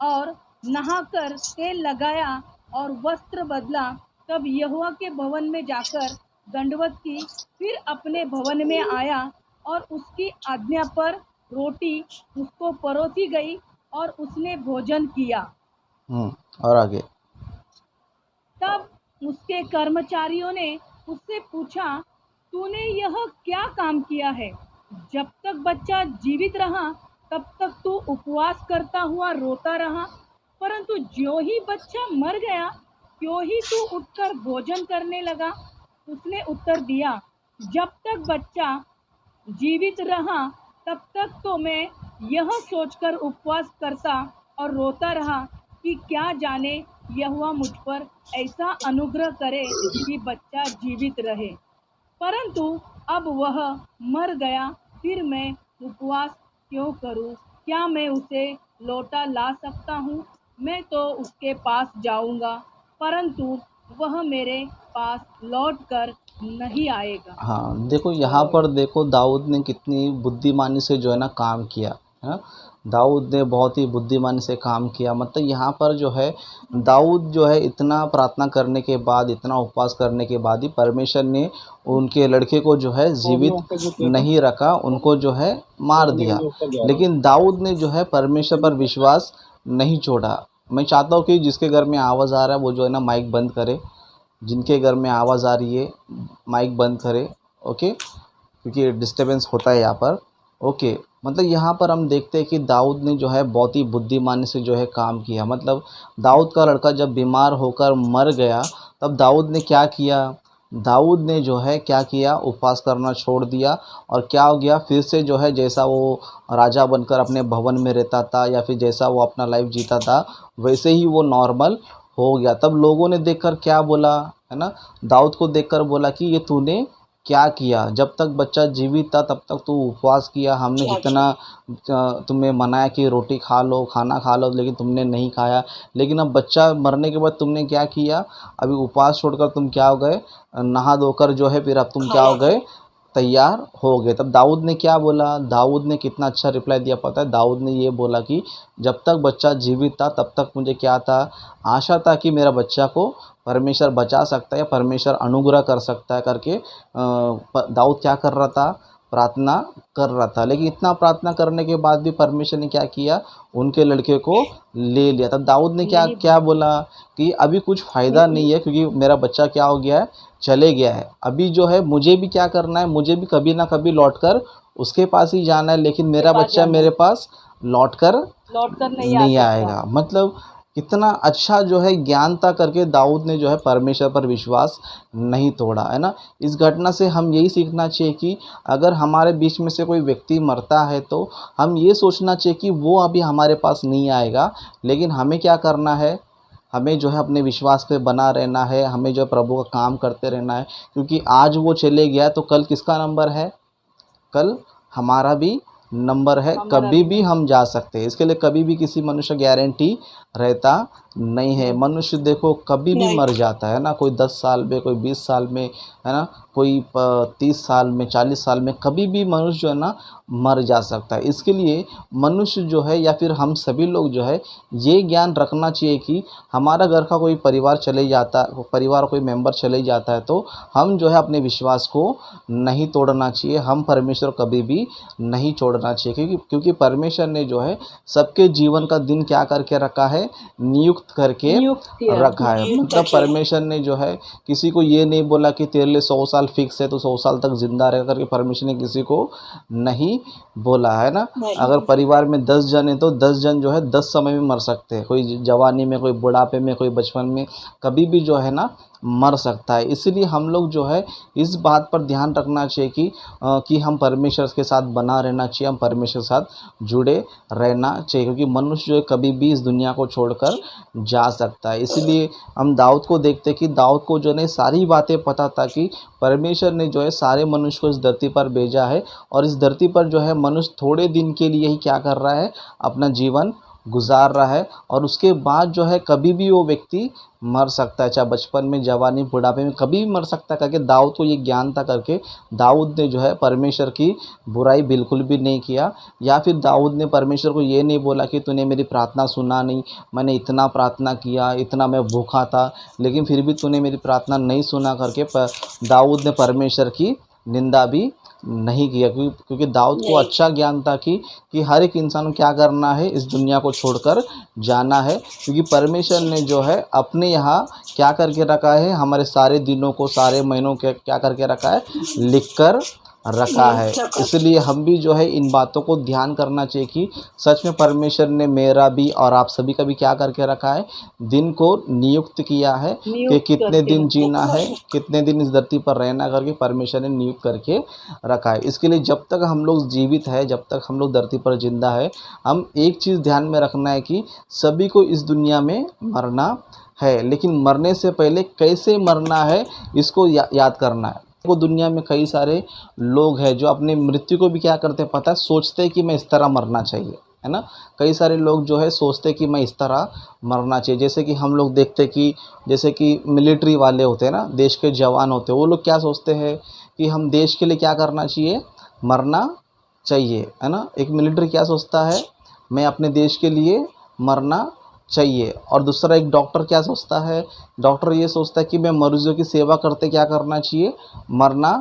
और नहाकर तेल लगाया और वस्त्र बदला। तब यहोवा के भवन में जाकर दंडवत की, फिर अपने भवन में आया और उसकी आज्ञा पर रोटी उसको परोसी गई और उसने भोजन किया। और आगे, तब उसके कर्मचारियों ने उससे पूछा, तूने यह क्या काम किया है? जब तक बच्चा जीवित रहा तब तक तू उपवास करता हुआ रोता रहा, परंतु ज्यों ही बच्चा मर गया त्यों ही तू उठकर भोजन करने लगा। उसने उत्तर दिया, जब तक बच्चा जीवित रहा तब तक तो मैं यह सोचकर उपवास करता और रोता रहा कि क्या जाने यहोवा मुझ पर ऐसा अनुग्रह करे कि बच्चा जीवित रहे। परंतु अब वह मर गया, फिर मैं उपवास क्यों करूं? क्या मैं उसे लौटा ला सकता हूं? मैं तो उसके पास जाऊंगा, परंतु वह मेरे पास लौट कर नहीं आएगा। हाँ, देखो यहाँ पर देखो दाऊद ने कितनी बुद्धिमानी से जो है ना काम किया, है ना। दाऊद ने बहुत ही बुद्धिमानी से काम किया। मतलब यहाँ पर जो है दाऊद जो है इतना प्रार्थना करने के बाद, इतना उपवास करने के बाद ही परमेश्वर ने उनके लड़के को जो है जीवित नहीं रखा, उनको जो है मार दिया। लेकिन दाऊद ने जो है परमेश्वर पर विश्वास नहीं छोड़ा। मैं चाहता हूँ कि जिसके घर में आवाज़ आ रहा है वो जो है ना माइक बंद करे, जिनके घर में आवाज़ आ रही है माइक बंद करें, ओके, क्योंकि डिस्टर्बेंस होता है यहाँ पर, ओके। मतलब यहाँ पर हम देखते हैं कि दाऊद ने जो है बहुत ही बुद्धिमानी से जो है काम किया। मतलब दाऊद का लड़का जब बीमार होकर मर गया तब दाऊद ने क्या किया, दाऊद ने जो है क्या किया, उपवास करना छोड़ दिया और क्या हो गया, फिर से जो है जैसा वो राजा बनकर अपने भवन में रहता था या फिर जैसा वो अपना लाइफ जीता था वैसे ही वो नॉर्मल हो गया। तब लोगों ने देखकर क्या बोला, है ना, दाऊद को देखकर बोला कि ये तूने क्या किया, जब तक बच्चा जीवित था तब तक तू उपवास किया, हमने जितना तुम्हें मनाया कि रोटी खा लो, खाना खा लो, लेकिन तुमने नहीं खाया। लेकिन अब बच्चा मरने के बाद तुमने क्या किया, अभी उपवास छोड़कर तुम क्या हो गए, नहा धोकर जो है फिर अब तुम क्या हो गए, तैयार हो गए। तब दाऊद ने क्या बोला, दाऊद ने कितना अच्छा रिप्लाई दिया पता है, दाऊद ने ये बोला कि जब तक बच्चा जीवित था तब तक मुझे क्या था, आशा था कि मेरा बच्चा को परमेश्वर बचा सकता है या परमेश्वर अनुग्रह कर सकता है करके दाऊद क्या कर रहा था, प्रार्थना कर रहा था। लेकिन इतना प्रार्थना करने के बाद भी परमेश्वर ने क्या किया, उनके लड़के को ले लिया। तब दाऊद ने क्या क्या बोला कि अभी कुछ फ़ायदा नहीं है क्योंकि मेरा बच्चा क्या हो गया है, चले गया है। अभी जो है मुझे भी क्या करना है, मुझे भी कभी ना कभी लौटकर उसके पास ही जाना है, लेकिन मेरा बच्चा मेरे पास लौटकर नहीं आएगा। मतलब कितना अच्छा जो है ज्ञान था करके दाऊद ने जो है परमेश्वर पर विश्वास नहीं तोड़ा, है ना। इस घटना से हम यही सीखना चाहिए कि अगर हमारे बीच में से कोई व्यक्ति मरता है तो हम ये सोचना चाहिए कि वो अभी हमारे पास नहीं आएगा, लेकिन हमें क्या करना है, हमें जो है अपने विश्वास पे बना रहना है, हमें जो है प्रभु का काम करते रहना है, क्योंकि आज वो चले गया तो कल किसका नंबर है, कल हमारा भी नंबर है, कभी भी हम जा सकते हैं। इसके लिए कभी भी किसी मनुष्य गारंटी रहता नहीं है। मनुष्य देखो कभी भी मर जाता है ना, कोई 10 साल में, कोई 20 साल में, है ना, कोई 30 साल में, 40 साल में, कभी भी मनुष्य जो है ना मर जा सकता है। इसके लिए मनुष्य जो है या फिर हम सभी लोग जो है ये ज्ञान रखना चाहिए कि हमारा घर का कोई परिवार चले जाता, परिवार कोई मेंबर चले जाता है तो हम जो है अपने विश्वास को नहीं तोड़ना चाहिए, हम परमेश्वर कभी भी नहीं छोड़ना चाहिए, क्योंकि परमेश्वर ने जो है सबके जीवन का दिन क्या करके रखा है, नियुक्त करके रखा है। मतलब परमेश्वर ने जो है किसी को ये नहीं बोला कि तेरे लिए 100 साल फिक्स है तो 100 साल तक जिंदा रह करके परमेश्वर ने किसी को नहीं बोला, है ना। अगर परिवार में 10 जन है तो 10 जन जो है 10 समय में मर सकते हैं, कोई जवानी में, कोई बुढ़ापे में, कोई बचपन में, कभी भी जो है ना मर सकता है। इसलिए हम लोग जो है इस बात पर ध्यान रखना चाहिए कि हम परमेश्वर के साथ बना रहना चाहिए, हम परमेश्वर के साथ जुड़े रहना चाहिए, क्योंकि मनुष्य जो है कभी भी इस दुनिया को छोड़कर जा सकता है। इसलिए हम दाऊद को देखते कि दाऊद को जो है सारी बातें पता था कि परमेश्वर ने जो है सारे मनुष्य को इस धरती पर भेजा है और इस धरती पर जो है मनुष्य थोड़े दिन के लिए ही क्या कर रहा है, अपना जीवन गुजार रहा है और उसके बाद जो है कभी भी वो व्यक्ति मर सकता है, चाहे बचपन में, जवानी, बुढ़ापे में, कभी भी मर सकता है करके दाऊद को ये ज्ञान था करके दाऊद ने जो है परमेश्वर की बुराई बिल्कुल भी नहीं किया, या फिर दाऊद ने परमेश्वर को ये नहीं बोला कि तूने मेरी प्रार्थना सुना नहीं, मैंने इतना प्रार्थना किया, इतना मैं भूखा था, लेकिन फिर भी तूने मेरी प्रार्थना नहीं सुना करके दाऊद ने परमेश्वर की निंदा भी नहीं किया, क्योंकि दाऊद को अच्छा ज्ञान था कि हर एक इंसान को क्या करना है, इस दुनिया को छोड़कर जाना है, क्योंकि परमेश्वर ने जो है अपने यहाँ क्या करके रखा है, हमारे सारे दिनों को, सारे महीनों के क्या करके रखा है, लिख कर रखा है। इसलिए हम भी जो है इन बातों को ध्यान करना चाहिए कि सच में परमेश्वर ने मेरा भी और आप सभी का भी क्या करके रखा है, दिन को नियुक्त किया है कि कितने दिन जीना है, कितने दिन इस धरती पर रहना करके परमेश्वर ने नियुक्त करके रखा है। इसके लिए जब तक हम लोग जीवित है, जब तक हम लोग धरती पर जिंदा है, हम एक चीज़ ध्यान में रखना है कि सभी को इस दुनिया में मरना है, लेकिन मरने से पहले कैसे मरना है इसको याद करना है। वो दुनिया में कई सारे लोग हैं जो अपनी मृत्यु को भी क्या करते हैं पता है, सोचते हैं कि मैं इस तरह मरना चाहिए, है ना। कई सारे लोग जो है सोचते हैं कि मैं इस तरह मरना चाहिए। जैसे कि हम लोग देखते कि जैसे कि मिलिट्री वाले होते हैं ना, देश के जवान होते हैं, वो लोग क्या सोचते हैं कि हम देश के लिए क्या करना चाहिए, मरना चाहिए, है ना। एक मिलिट्री क्या सोचता है, मैं अपने देश के लिए मरना चाहिए। और दूसरा एक डॉक्टर क्या सोचता है, डॉक्टर ये सोचता है कि मैं मरीजों की सेवा करते क्या करना चाहिए, मरना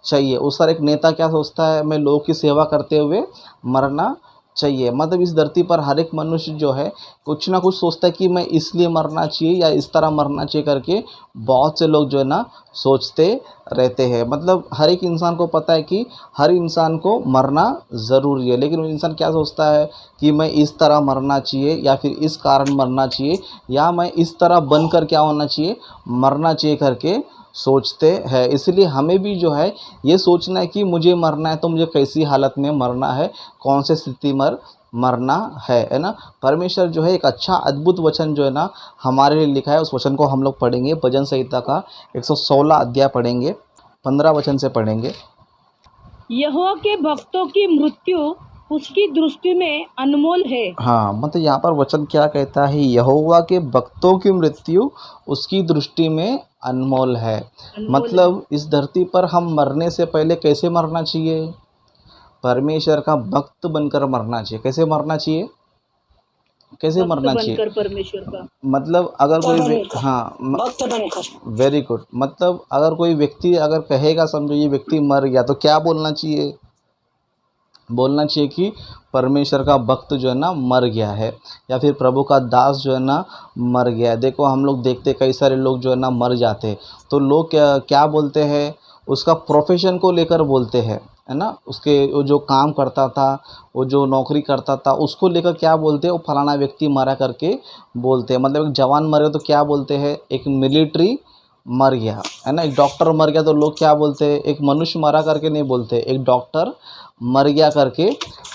चाहिए। उस तरह एक नेता क्या सोचता है, मैं लोगों की सेवा करते हुए मरना चाहिए। मतलब इस धरती पर हर एक मनुष्य जो है कुछ ना कुछ सोचता है कि मैं इसलिए मरना चाहिए या इस तरह मरना चाहिए करके बहुत से लोग जो है ना सोचते रहते हैं। मतलब हर एक इंसान को पता है कि हर इंसान को मरना ज़रूरी है, लेकिन वो इंसान क्या सोचता है कि मैं इस तरह मरना चाहिए या फिर इस कारण मरना चाहिए या मैं इस तरह बनकर क्या होना चाहिए, मरना चाहिए करके सोचते हैं। इसलिए हमें भी जो है ये सोचना है कि मुझे मरना है तो मुझे कैसी हालत में मरना है, कौन से स्थिति में मरना है ना। परमेश्वर जो है एक अच्छा अद्भुत वचन जो है ना हमारे लिए लिखा है। उस वचन को हम लोग पढ़ेंगे, भजन संहिता का 116 अध्याय पढ़ेंगे, 15 वचन से पढ़ेंगे। यहोवा के भक्तों की मृत्यु उसकी दृष्टि में अनमोल है। हाँ, मतलब यहाँ पर वचन क्या कहता है, यहोवा के भक्तों की मृत्यु उसकी दृष्टि में अनमोल है। मतलब इस धरती पर हम मरने से पहले कैसे मरना चाहिए, परमेश्वर का भक्त बनकर मरना चाहिए। कैसे मरना चाहिए, कैसे मरना चाहिए, परमेश्वर का मतलब अगर कोई हाँ भक्त बनकर, वेरी गुड। मतलब अगर कोई व्यक्ति अगर कहेगा, समझो ये व्यक्ति मर गया, तो क्या बोलना चाहिए, बोलना चाहिए कि परमेश्वर का भक्त जो है ना मर गया है, या फिर प्रभु का दास जो है ना मर गया है। देखो हम लोग देखते कई सारे लोग जो है ना मर जाते हैं, तो लोग क्या क्या बोलते हैं, उसका प्रोफेशन को लेकर बोलते हैं, है ना। उसके वो जो काम करता था, वो जो नौकरी करता था, उसको लेकर क्या बोलते हैं, वो फलाना व्यक्ति मरा करके बोलते हैं। मतलब एक जवान मरे तो क्या बोलते हैं, एक मिलिट्री मर गया, है ना। एक डॉक्टर मर गया तो लोग क्या बोलते हैं, एक मनुष्य मरा करके नहीं बोलते, एक डॉक्टर मर गया करके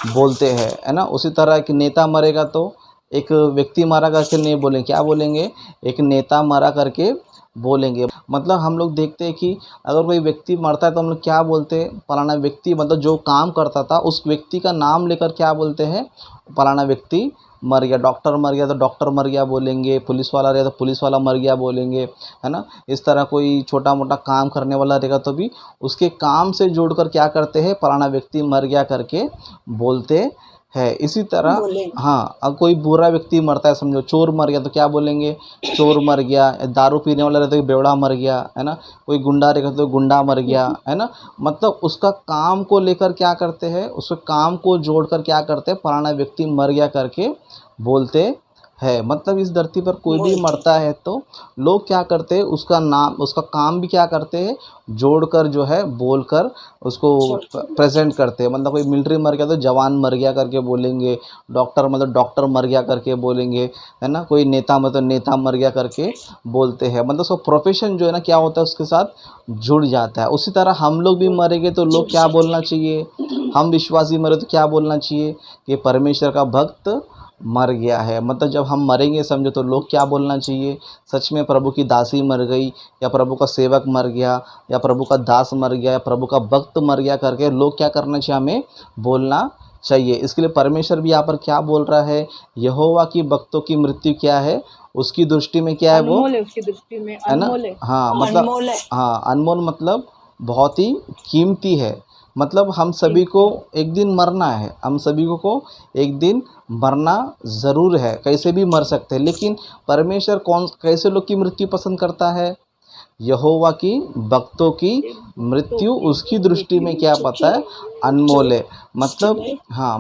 बोलते हैं, है ना। उसी तरह एक नेता मरेगा तो एक व्यक्ति मरा करके नहीं बोलेंगे, क्या बोलेंगे, एक नेता मरा करके बोलेंगे। मतलब हम लोग देखते हैं कि अगर कोई व्यक्ति मरता है तो हम लोग क्या बोलते हैं, फलाना व्यक्ति, मतलब जो काम करता था उस व्यक्ति का नाम लेकर क्या बोलते हैं, फलाना व्यक्ति मर गया। डॉक्टर मर गया तो डॉक्टर मर गया बोलेंगे, पुलिस वाला रहेगा तो पुलिस वाला मर गया बोलेंगे, है ना। इस तरह कोई छोटा मोटा काम करने वाला रहेगा तो भी उसके काम से जोड़कर क्या करते हैं, फलाना व्यक्ति मर गया करके बोलते है। इसी तरह हाँ, अब कोई बुरा व्यक्ति मरता है, समझो चोर मर गया तो क्या बोलेंगे, चोर मर गया। दारू पीने वाला रहता है तो बेवड़ा मर गया, है ना। कोई गुंडा रहेगा तो गुंडा मर गया, है ना। मतलब उसका काम को लेकर क्या करते हैं, उसके काम को जोड़कर क्या करते हैं, फलाना व्यक्ति मर गया करके बोलते है। मतलब इस धरती पर कोई भी मरता है तो लोग क्या करते हैं, उसका नाम, उसका काम भी क्या करते हैं, जोड़कर जो है बोलकर उसको प्रेजेंट करते हैं। मतलब कोई मिलिट्री मर गया तो जवान मर गया करके बोलेंगे, डॉक्टर मतलब डॉक्टर मर गया करके बोलेंगे, है ना। कोई नेता मतलब नेता मर गया करके बोलते हैं। मतलब उसका प्रोफेशन जो है ना क्या होता है, उसके साथ जुड़ जाता है। उसी तरह हम लोग भी मरेंगे तो लोग क्या बोलना चाहिए, हम विश्वासी मरे तो क्या बोलना चाहिए कि परमेश्वर का भक्त मर गया है। मतलब जब हम मरेंगे समझो तो लोग क्या बोलना चाहिए, सच में प्रभु की दासी मर गई, या प्रभु का सेवक मर गया, या प्रभु का दास मर गया, या प्रभु का भक्त मर गया करके लोग क्या करना चाहिए, हमें बोलना चाहिए। इसके लिए परमेश्वर भी यहाँ पर क्या बोल रहा है, यहोवा की भक्तों की मृत्यु क्या है, उसकी दृष्टि में क्या है, वो उसकी दृष्टि में है ना। अनमोल है। हाँ मतलब हाँ, अनमोल मतलब बहुत ही कीमती है। मतलब हम सभी को एक दिन मरना है, हम सभी को एक दिन मरना ज़रूर है, कैसे भी मर सकते हैं। लेकिन परमेश्वर कौन कैसे लोग की मृत्यु पसंद करता है, यहोवा की भक्तों की मृत्यु उसकी दृष्टि में क्या पता है, अनमोल है। मतलब हाँ,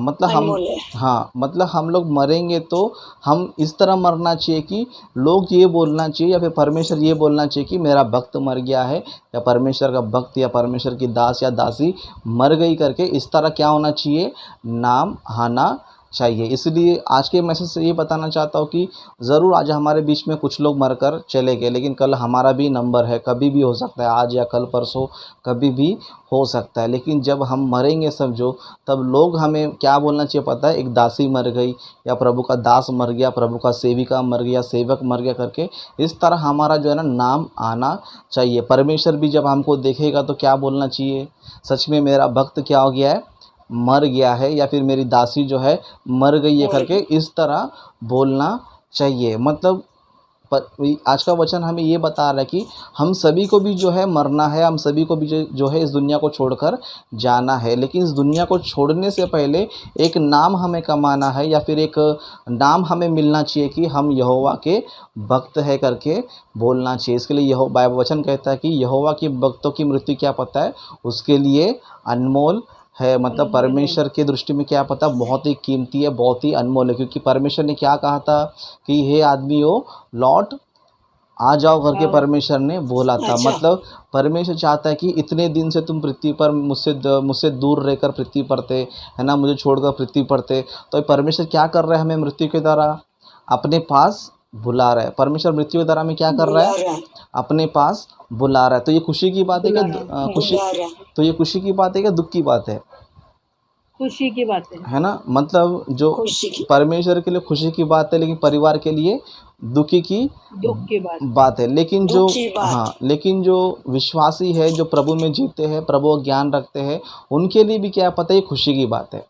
मतलब हम लोग मरेंगे तो हम इस तरह मरना चाहिए कि लोग ये बोलना चाहिए, या फिर परमेश्वर ये बोलना चाहिए कि मेरा भक्त मर गया है, या परमेश्वर का भक्त या परमेश्वर की दास या दासी मर गई करके इस तरह क्या होना चाहिए, नाम आना चाहिए। इसलिए आज के मैसेज से ये बताना चाहता हूँ कि ज़रूर आज हमारे बीच में कुछ लोग मरकर चले गए, लेकिन कल हमारा भी नंबर है, कभी भी हो सकता है, आज या कल परसों कभी भी हो सकता है। लेकिन जब हम मरेंगे समझो, तब लोग हमें क्या बोलना चाहिए पता है, एक दासी मर गई, या प्रभु का दास मर गया, प्रभु का सेविका मर गया, सेवक मर गया करके इस तरह हमारा जो है ना नाम आना चाहिए। परमेश्वर भी जब हमको देखेगा तो क्या बोलना चाहिए, सच में मेरा भक्त क्या हो गया है, मर गया है, या फिर मेरी दासी जो है मर गई है करके इस तरह बोलना चाहिए। मतलब आज का वचन हमें ये बता रहा है कि हम सभी को भी जो है मरना है, हम सभी को भी जो है इस दुनिया को छोड़कर जाना है। लेकिन इस दुनिया को छोड़ने से पहले एक नाम हमें कमाना है, या फिर एक नाम हमें मिलना चाहिए कि हम यहोवा के भक्त है करके बोलना चाहिए। इसके लिए बाइबल वचन कहता है कि यहोवा की भक्तों की मृत्यु क्या पता है, उसके लिए अनमोल है, मतलब परमेश्वर की दृष्टि में क्या पता बहुत ही कीमती है, बहुत ही अनमोल है, क्योंकि परमेश्वर ने क्या कहा था कि हे आदमियों लौट आ जाओ करके आओ। परमेश्वर ने बोला था। अच्छा। मतलब परमेश्वर चाहता है कि इतने दिन से तुम पृथ्वी पर मुझसे दूर रहकर पृथ्वी पर थे, है ना, मुझे छोड़कर पृथ्वी पर थे, तो परमेश्वर क्या कर रहा है, हमें मृत्यु के द्वारा अपने पास बुला रहा है। परमेश्वर मृत्यु के द्वारा में क्या कर रहा बुला है, रहा है, अपने पास बुला रहा है। तो ये खुशी की बात है बुला क्या, रहा है। खुशी, बुला रहा है। तो ये खुशी की बात है क्या दुख की बात खुशी की बात है ना। मतलब जो खुशी की परमेश्वर के लिए खुशी की बात है, लेकिन परिवार के लिए दुखी की दुख की बात है। बात है। लेकिन जो, दुख की बात। हाँ, लेकिन जो विश्वासी है, जो प्रभु में जीते हैं, प्रभु का ज्ञान रखते हैं, उनके लिए भी क्या पता है, ये खुशी की बात है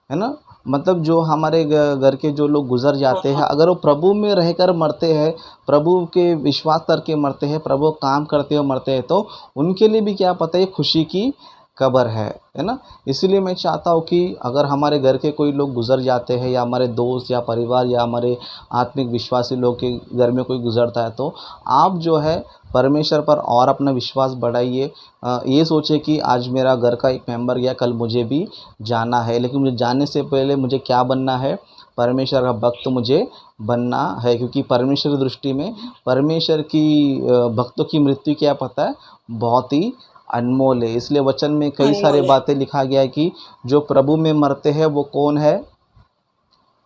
ना। मतलब जो हमारे घर के जो लोग गुजर जाते हैं, अगर वो प्रभु में रहकर मरते हैं, प्रभु के विश्वास करके मरते हैं, प्रभु काम करते हुए मरते हैं, तो उनके लिए भी क्या पता है, ये खुशी की खबर है ना। इसलिए मैं चाहता हूँ कि अगर हमारे घर के कोई लोग गुजर जाते हैं, या हमारे दोस्त या परिवार या हमारे आत्मिक विश्वासी लोग के घर में कोई गुजरता है, तो आप जो है परमेश्वर पर और अपना विश्वास बढ़ाइए। ये सोचिए कि आज मेरा घर का एक मेंबर गया, कल मुझे भी जाना है, लेकिन मुझे जाने से पहले मुझे क्या बनना है, परमेश्वर का भक्त मुझे बनना है। क्योंकि परमेश्वर की दृष्टि में परमेश्वर की भक्तों की मृत्यु क्या पता है, बहुत ही अनमोल है। इसलिए वचन में कई सारे अनमोल है। बातें लिखा गया है कि जो प्रभु में मरते हैं वो कौन है,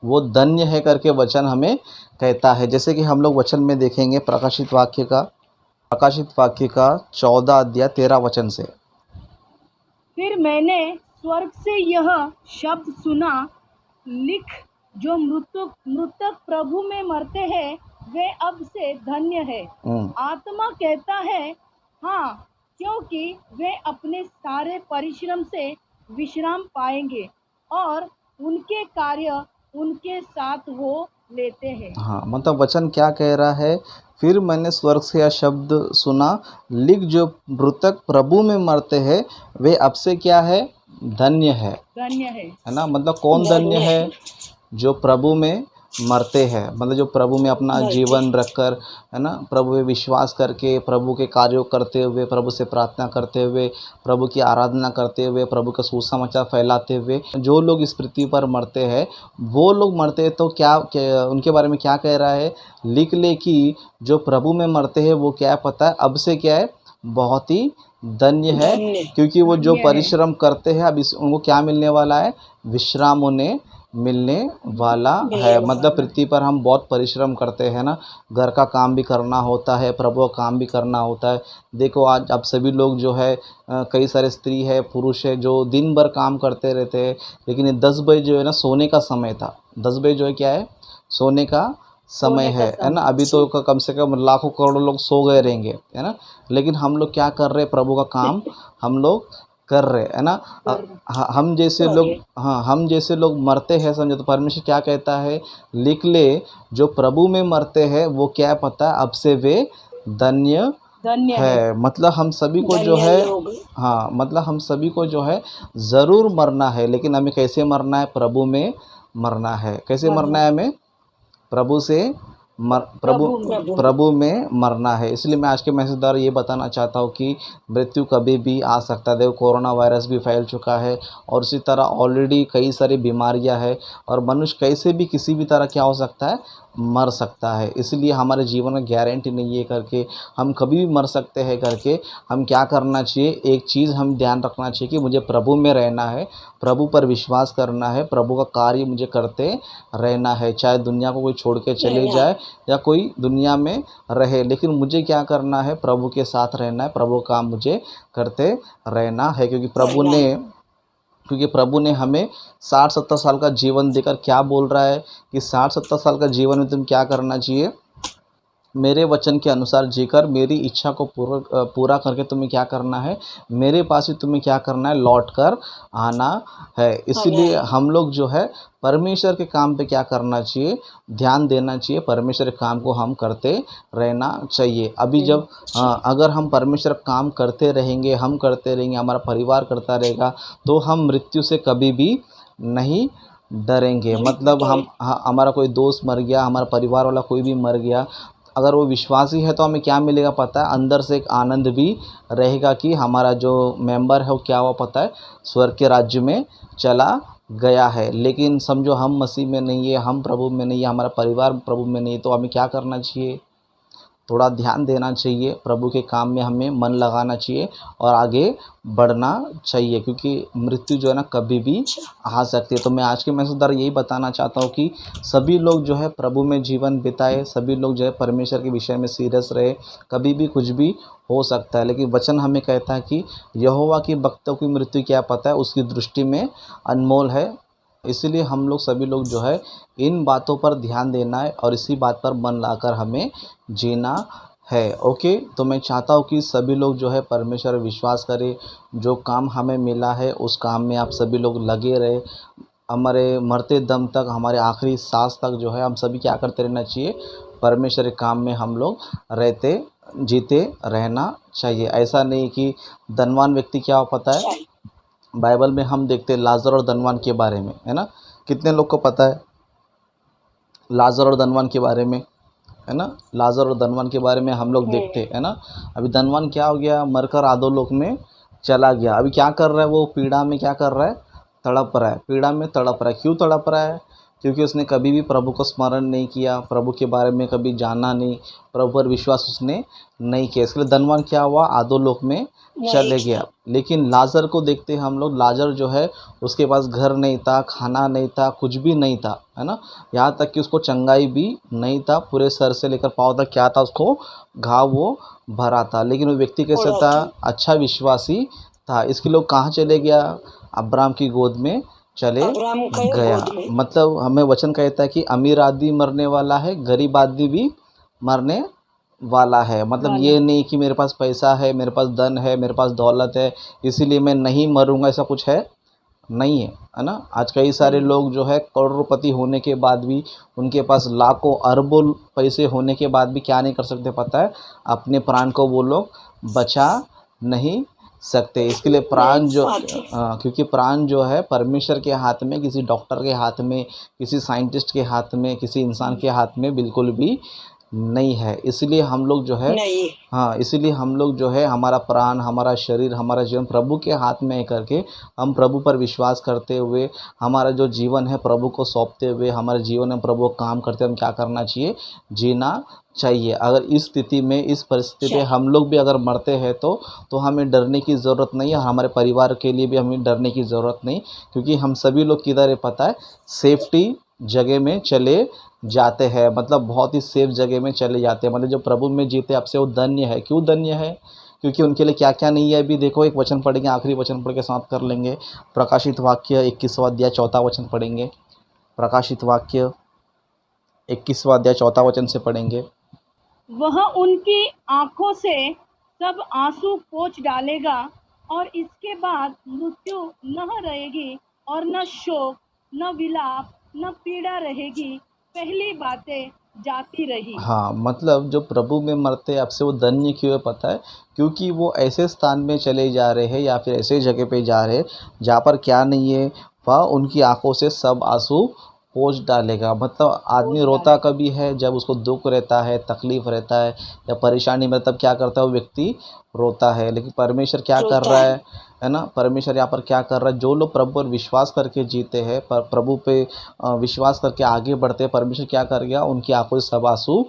वो धन्य है करके वचन हमें कहता है। जैसे कि हम लोग वचन में देखेंगे प्रकाशित वाक्य का 14 अध्याय 13 वचन से। फिर मैंने स्वर्ग से यह शब्द सुना, लिख, जो मृतक प्रभु में मरते हैं वे अब से धन्य है। आत्मा कहता है हाँ, क्योंकि वे अपने सारे परिश्रम से विश्राम पाएंगे और उनके कार्य उनके साथ वो लेते हैं। हाँ, मतलब वचन क्या कह रहा है, फिर मैंने स्वर्ग से यह शब्द सुना, लिख, जो मृतक प्रभु में मरते हैं वे अब से क्या है, धन्य है ना। मतलब कौन धन्य है, जो प्रभु में मरते हैं, मतलब जो प्रभु में अपना मरते जीवन रखकर, है ना, प्रभु में विश्वास करके, प्रभु के कार्यों करते हुए, प्रभु से प्रार्थना करते हुए, प्रभु की आराधना करते हुए, प्रभु का सुसमाचार फैलाते हुए जो लोग इस पृथ्वी पर मरते हैं, वो लोग मरते हैं तो क्या उनके बारे में क्या कह रहा है, लिख ले कि जो प्रभु में मरते हैं वो क्या पता है, अब से क्या है, बहुत ही धन्य है। धन्य। क्योंकि वो जो धन्य है। परिश्रम करते हैं, अब उनको क्या मिलने वाला है, विश्राम उन्हें मिलने वाला है। मतलब पृथ्वी पर हम बहुत परिश्रम करते हैं ना, घर का काम भी करना होता है, प्रभु का काम भी करना होता है। देखो आज अब सभी लोग जो है, कई सारे स्त्री है, पुरुष है, जो दिन भर काम करते रहते हैं, लेकिन ये 10 बजे जो है ना सोने का समय था, 10 बजे जो है क्या है, सोने का समय है ना। अभी तो कम से कम लाखों करोड़ों लोग सो गए रहेंगे, है ना, लेकिन हम लोग क्या कर रहे हैं, प्रभु का काम हम लोग कर रहे, है ना। हम जैसे लोग, हाँ, हम जैसे लोग मरते हैं, समझो, तो परमेश्वर क्या कहता है, लिख ले, जो प्रभु में मरते हैं वो क्या पता है, अब से वे धन्य है। मतलब हम सभी को जो है, हाँ, मतलब हम सभी को जो है ज़रूर मरना है, लेकिन हमें कैसे मरना है, प्रभु में मरना है। कैसे मरना है हमें, प्रभु से प्रभु में मरना है। इसलिए मैं आज के मैसेज द्वारा ये बताना चाहता हूँ कि मृत्यु कभी भी आ सकता है। देखो कोरोना वायरस भी फैल चुका है, और उसी तरह ऑलरेडी कई सारी बीमारियां हैं, और मनुष्य कैसे भी किसी भी तरह क्या हो सकता है, मर सकता है। इसलिए हमारे जीवन में गारंटी नहीं है करके हम कभी भी मर सकते हैं करके हम क्या करना चाहिए, एक चीज़ हम ध्यान रखना चाहिए कि मुझे प्रभु में रहना है, प्रभु पर विश्वास करना है, प्रभु का कार्य मुझे करते रहना है। चाहे दुनिया को कोई छोड़ के चले जाए या कोई दुनिया में रहे, लेकिन मुझे क्या करना है, प्रभु के साथ रहना है, प्रभु का काम मुझे करते रहना है। क्योंकि प्रभु ने हमें 60-70 साल का जीवन देकर क्या बोल रहा है कि 60-70 साल का जीवन में तुम क्या करना चाहिए, मेरे वचन के अनुसार जीकर मेरी इच्छा को पूरा करके तुम्हें क्या करना है, मेरे पास ही तुम्हें क्या करना है, लौट कर आना है। इसलिए हम लोग जो है परमेश्वर के काम पे क्या करना चाहिए, ध्यान देना चाहिए, परमेश्वर के काम को हम करते रहना चाहिए। अभी जब अगर हम परमेश्वर काम करते रहेंगे, हमारा परिवार करता रहेगा, तो हम मृत्यु से कभी भी नहीं डरेंगे। मतलब हमारा कोई दोस्त मर गया, हमारा परिवार वाला कोई भी मर गया, अगर वो विश्वासी है तो हमें क्या मिलेगा पता है, अंदर से एक आनंद भी रहेगा कि हमारा जो मेंबर है वो क्या हुआ पता है, स्वर्ग के राज्य में चला गया है। लेकिन समझो हम मसीह में नहीं है, हम प्रभु में नहीं है, हमारा परिवार प्रभु में नहीं है, तो हमें क्या करना चाहिए, थोड़ा ध्यान देना चाहिए, प्रभु के काम में हमें मन लगाना चाहिए और आगे बढ़ना चाहिए, क्योंकि मृत्यु जो है ना कभी भी आ सकती है। तो मैं आज के मैसेज द्वारा यही बताना चाहता हूँ कि सभी लोग जो है प्रभु में जीवन बिताए, सभी लोग जो है परमेश्वर के विषय में सीरियस रहे। कभी भी कुछ भी हो सकता है, लेकिन वचन हमें कहता है कि यहोवा की भक्तों की मृत्यु क्या पता है, उसकी दृष्टि में अनमोल है। इसीलिए हम लोग सभी लोग जो है इन बातों पर ध्यान देना है और इसी बात पर मन लाकर हमें जीना है। ओके, तो मैं चाहता हूँ कि सभी लोग जो है परमेश्वर विश्वास करें, जो काम हमें मिला है उस काम में आप सभी लोग लगे रहे। हमारे मरते दम तक, हमारे आखिरी सांस तक जो है हम सभी क्या करते रहना चाहिए, परमेश्वर के काम में हम लोग रहते जीते रहना चाहिए। ऐसा नहीं कि धनवान व्यक्ति क्या हो पता है, बाइबल में हम देखते हैं लाजर और धनवान के बारे में, है ना। कितने लोग को पता है लाजर और धनवान के बारे में, है ना। लाजर और धनवान के बारे में हम लोग देखते हैं ना। अभी धनवान क्या हो गया, मरकर अधोलोक में चला गया। अभी क्या कर रहा है, वो पीड़ा में क्या कर रहा है, तड़प रहा है, पीड़ा में तड़प रहा है। क्यों तड़प रहा है, क्योंकि उसने कभी भी प्रभु को स्मरण नहीं किया, प्रभु के बारे में कभी जाना नहीं, प्रभु पर विश्वास उसने नहीं किया। इसके लिए धनवान क्या हुआ, अधोलोक में चले गया। लेकिन लाजर को देखते हैं हम लोग, लाजर जो है उसके पास घर नहीं था, खाना नहीं था, कुछ भी नहीं था, है ना। यहाँ तक कि उसको चंगाई भी नहीं था, पूरे सर से लेकर पाँव तक क्या था, उसको घाव वो भरा था। लेकिन वो व्यक्ति कैसे था, अच्छा विश्वासी था। इसके लोग कहाँ चले गया, अब्राहम की गोद में चले गया। मतलब हमें वचन कहता है कि अमीर आदमी मरने वाला है, गरीब आदमी भी मरने वाला है। मतलब ये नहीं कि मेरे पास पैसा है, मेरे पास धन है, मेरे पास दौलत है, इसीलिए मैं नहीं मरूंगा, ऐसा कुछ है नहीं है, है ना। आज कई सारे लोग जो है करोड़पति होने के बाद भी, उनके पास लाखों अरबों पैसे होने के बाद भी क्या नहीं कर सकते पता है, अपने प्राण को वो लोग बचा नहीं सकते। इसके लिए प्राण जो क्योंकि प्राण जो है परमेश्वर के हाथ में, किसी डॉक्टर के हाथ में, किसी साइंटिस्ट के हाथ में, किसी इंसान के हाथ में बिल्कुल भी नहीं है। इसलिए हम लोग जो है इसीलिए हम लोग जो है हमारा प्राण, हमारा शरीर, हमारा जीवन प्रभु के हाथ में है करके हम प्रभु पर विश्वास करते हुए, हमारा जो जीवन है प्रभु को सौंपते हुए, हमारे जीवन में प्रभु को काम करते हम क्या करना चाहिए, जीना चाहिए। अगर इस स्थिति में, इस परिस्थिति में हम लोग भी अगर मरते हैं तो हमें डरने की ज़रूरत नहीं है, हमारे परिवार के लिए भी हमें डरने की ज़रूरत नहीं, क्योंकि हम सभी लोग किधर है पता है, सेफ्टी जगह में चले जाते हैं। मतलब बहुत ही सेफ जगह में चले जाते हैं। मतलब जो प्रभु में जीते अब से वो धन्य है। क्यों धन्य है, क्योंकि उनके लिए क्या क्या नहीं है। अभी देखो एक वचन पढ़ेंगे, आखिरी वचन पढ़ के समाप्त कर लेंगे। प्रकाशित वाक्य 21वां अध्याय 4था वचन पढ़ेंगे। प्रकाशित वाक्य 21वां अध्याय 4था वचन से पढ़ेंगे। वह उनकी आंखों से सब आंसू पोंछ डालेगा और इसके बाद मृत्यु न रहेगी और न शोक, न विलाप, न पीड़ा रहेगी, पहली बातें जाती रही। हाँ, मतलब जो प्रभु में मरते अब से वो धन्य क्यों है पता है, क्योंकि वो ऐसे स्थान में चले जा रहे हैं या फिर ऐसे जगह पे जा रहे हैं जहाँ पर क्या नहीं है, वह उनकी आंखों से सब आंसू पोंछ डालेगा। मतलब आदमी रोता कभी है जब उसको दुख रहता है, तकलीफ रहता है या परेशानी में, तब क्या करता है वो व्यक्ति रोता है। लेकिन परमेश्वर क्या कर रहा है ना, परमेश्वर यहाँ पर क्या कर रहा है, जो लोग प्रभु पर विश्वास करके जीते हैं, प्रभु पे विश्वास करके आगे बढ़ते हैं, परमेश्वर क्या कर गया, उनकी आंखों से सब आंसू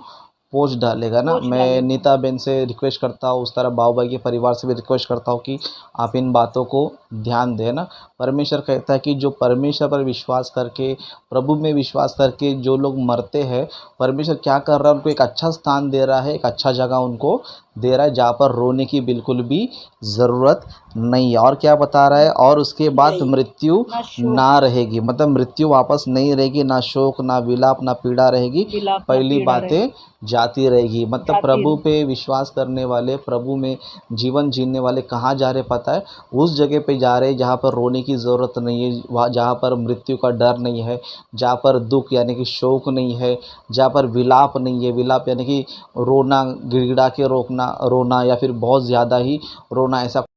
पोंछ डालेगा ना। मैं नीता बहन से रिक्वेस्ट करता हूँ, उस तरह बाबू भाई के परिवार से भी रिक्वेस्ट करता हूँ कि आप इन बातों को ध्यान दें ना। परमेश्वर कहता है कि जो परमेश्वर पर विश्वास करके, प्रभु में विश्वास करके जो लोग मरते हैं, परमेश्वर क्या कर रहा है, उनको एक अच्छा स्थान दे रहा है, एक अच्छा जगह उनको दे रहा है जहाँ पर रोने की बिल्कुल भी ज़रूरत नहीं है। और क्या बता रहा है, और उसके बाद मृत्यु ना रहेगी। मतलब मृत्यु वापस नहीं रहेगी, ना शोक, ना विलाप, ना पीड़ा रहेगी, पहली बातें जाती रहेगी। मतलब प्रभु पे विश्वास करने वाले, प्रभु में जीवन जीने वाले कहाँ जा रहे पता है, उस जगह पे जा रहे जहाँ पर रोने की ज़रूरत नहीं है, वहाँ जहाँ पर मृत्यु का डर नहीं है, जहाँ पर दुख यानी कि शोक नहीं है, जहाँ पर विलाप नहीं है। विलाप यानी कि रोना, गिड़गिड़ा के रोना या फिर बहुत ज़्यादा ही रोना, ऐसा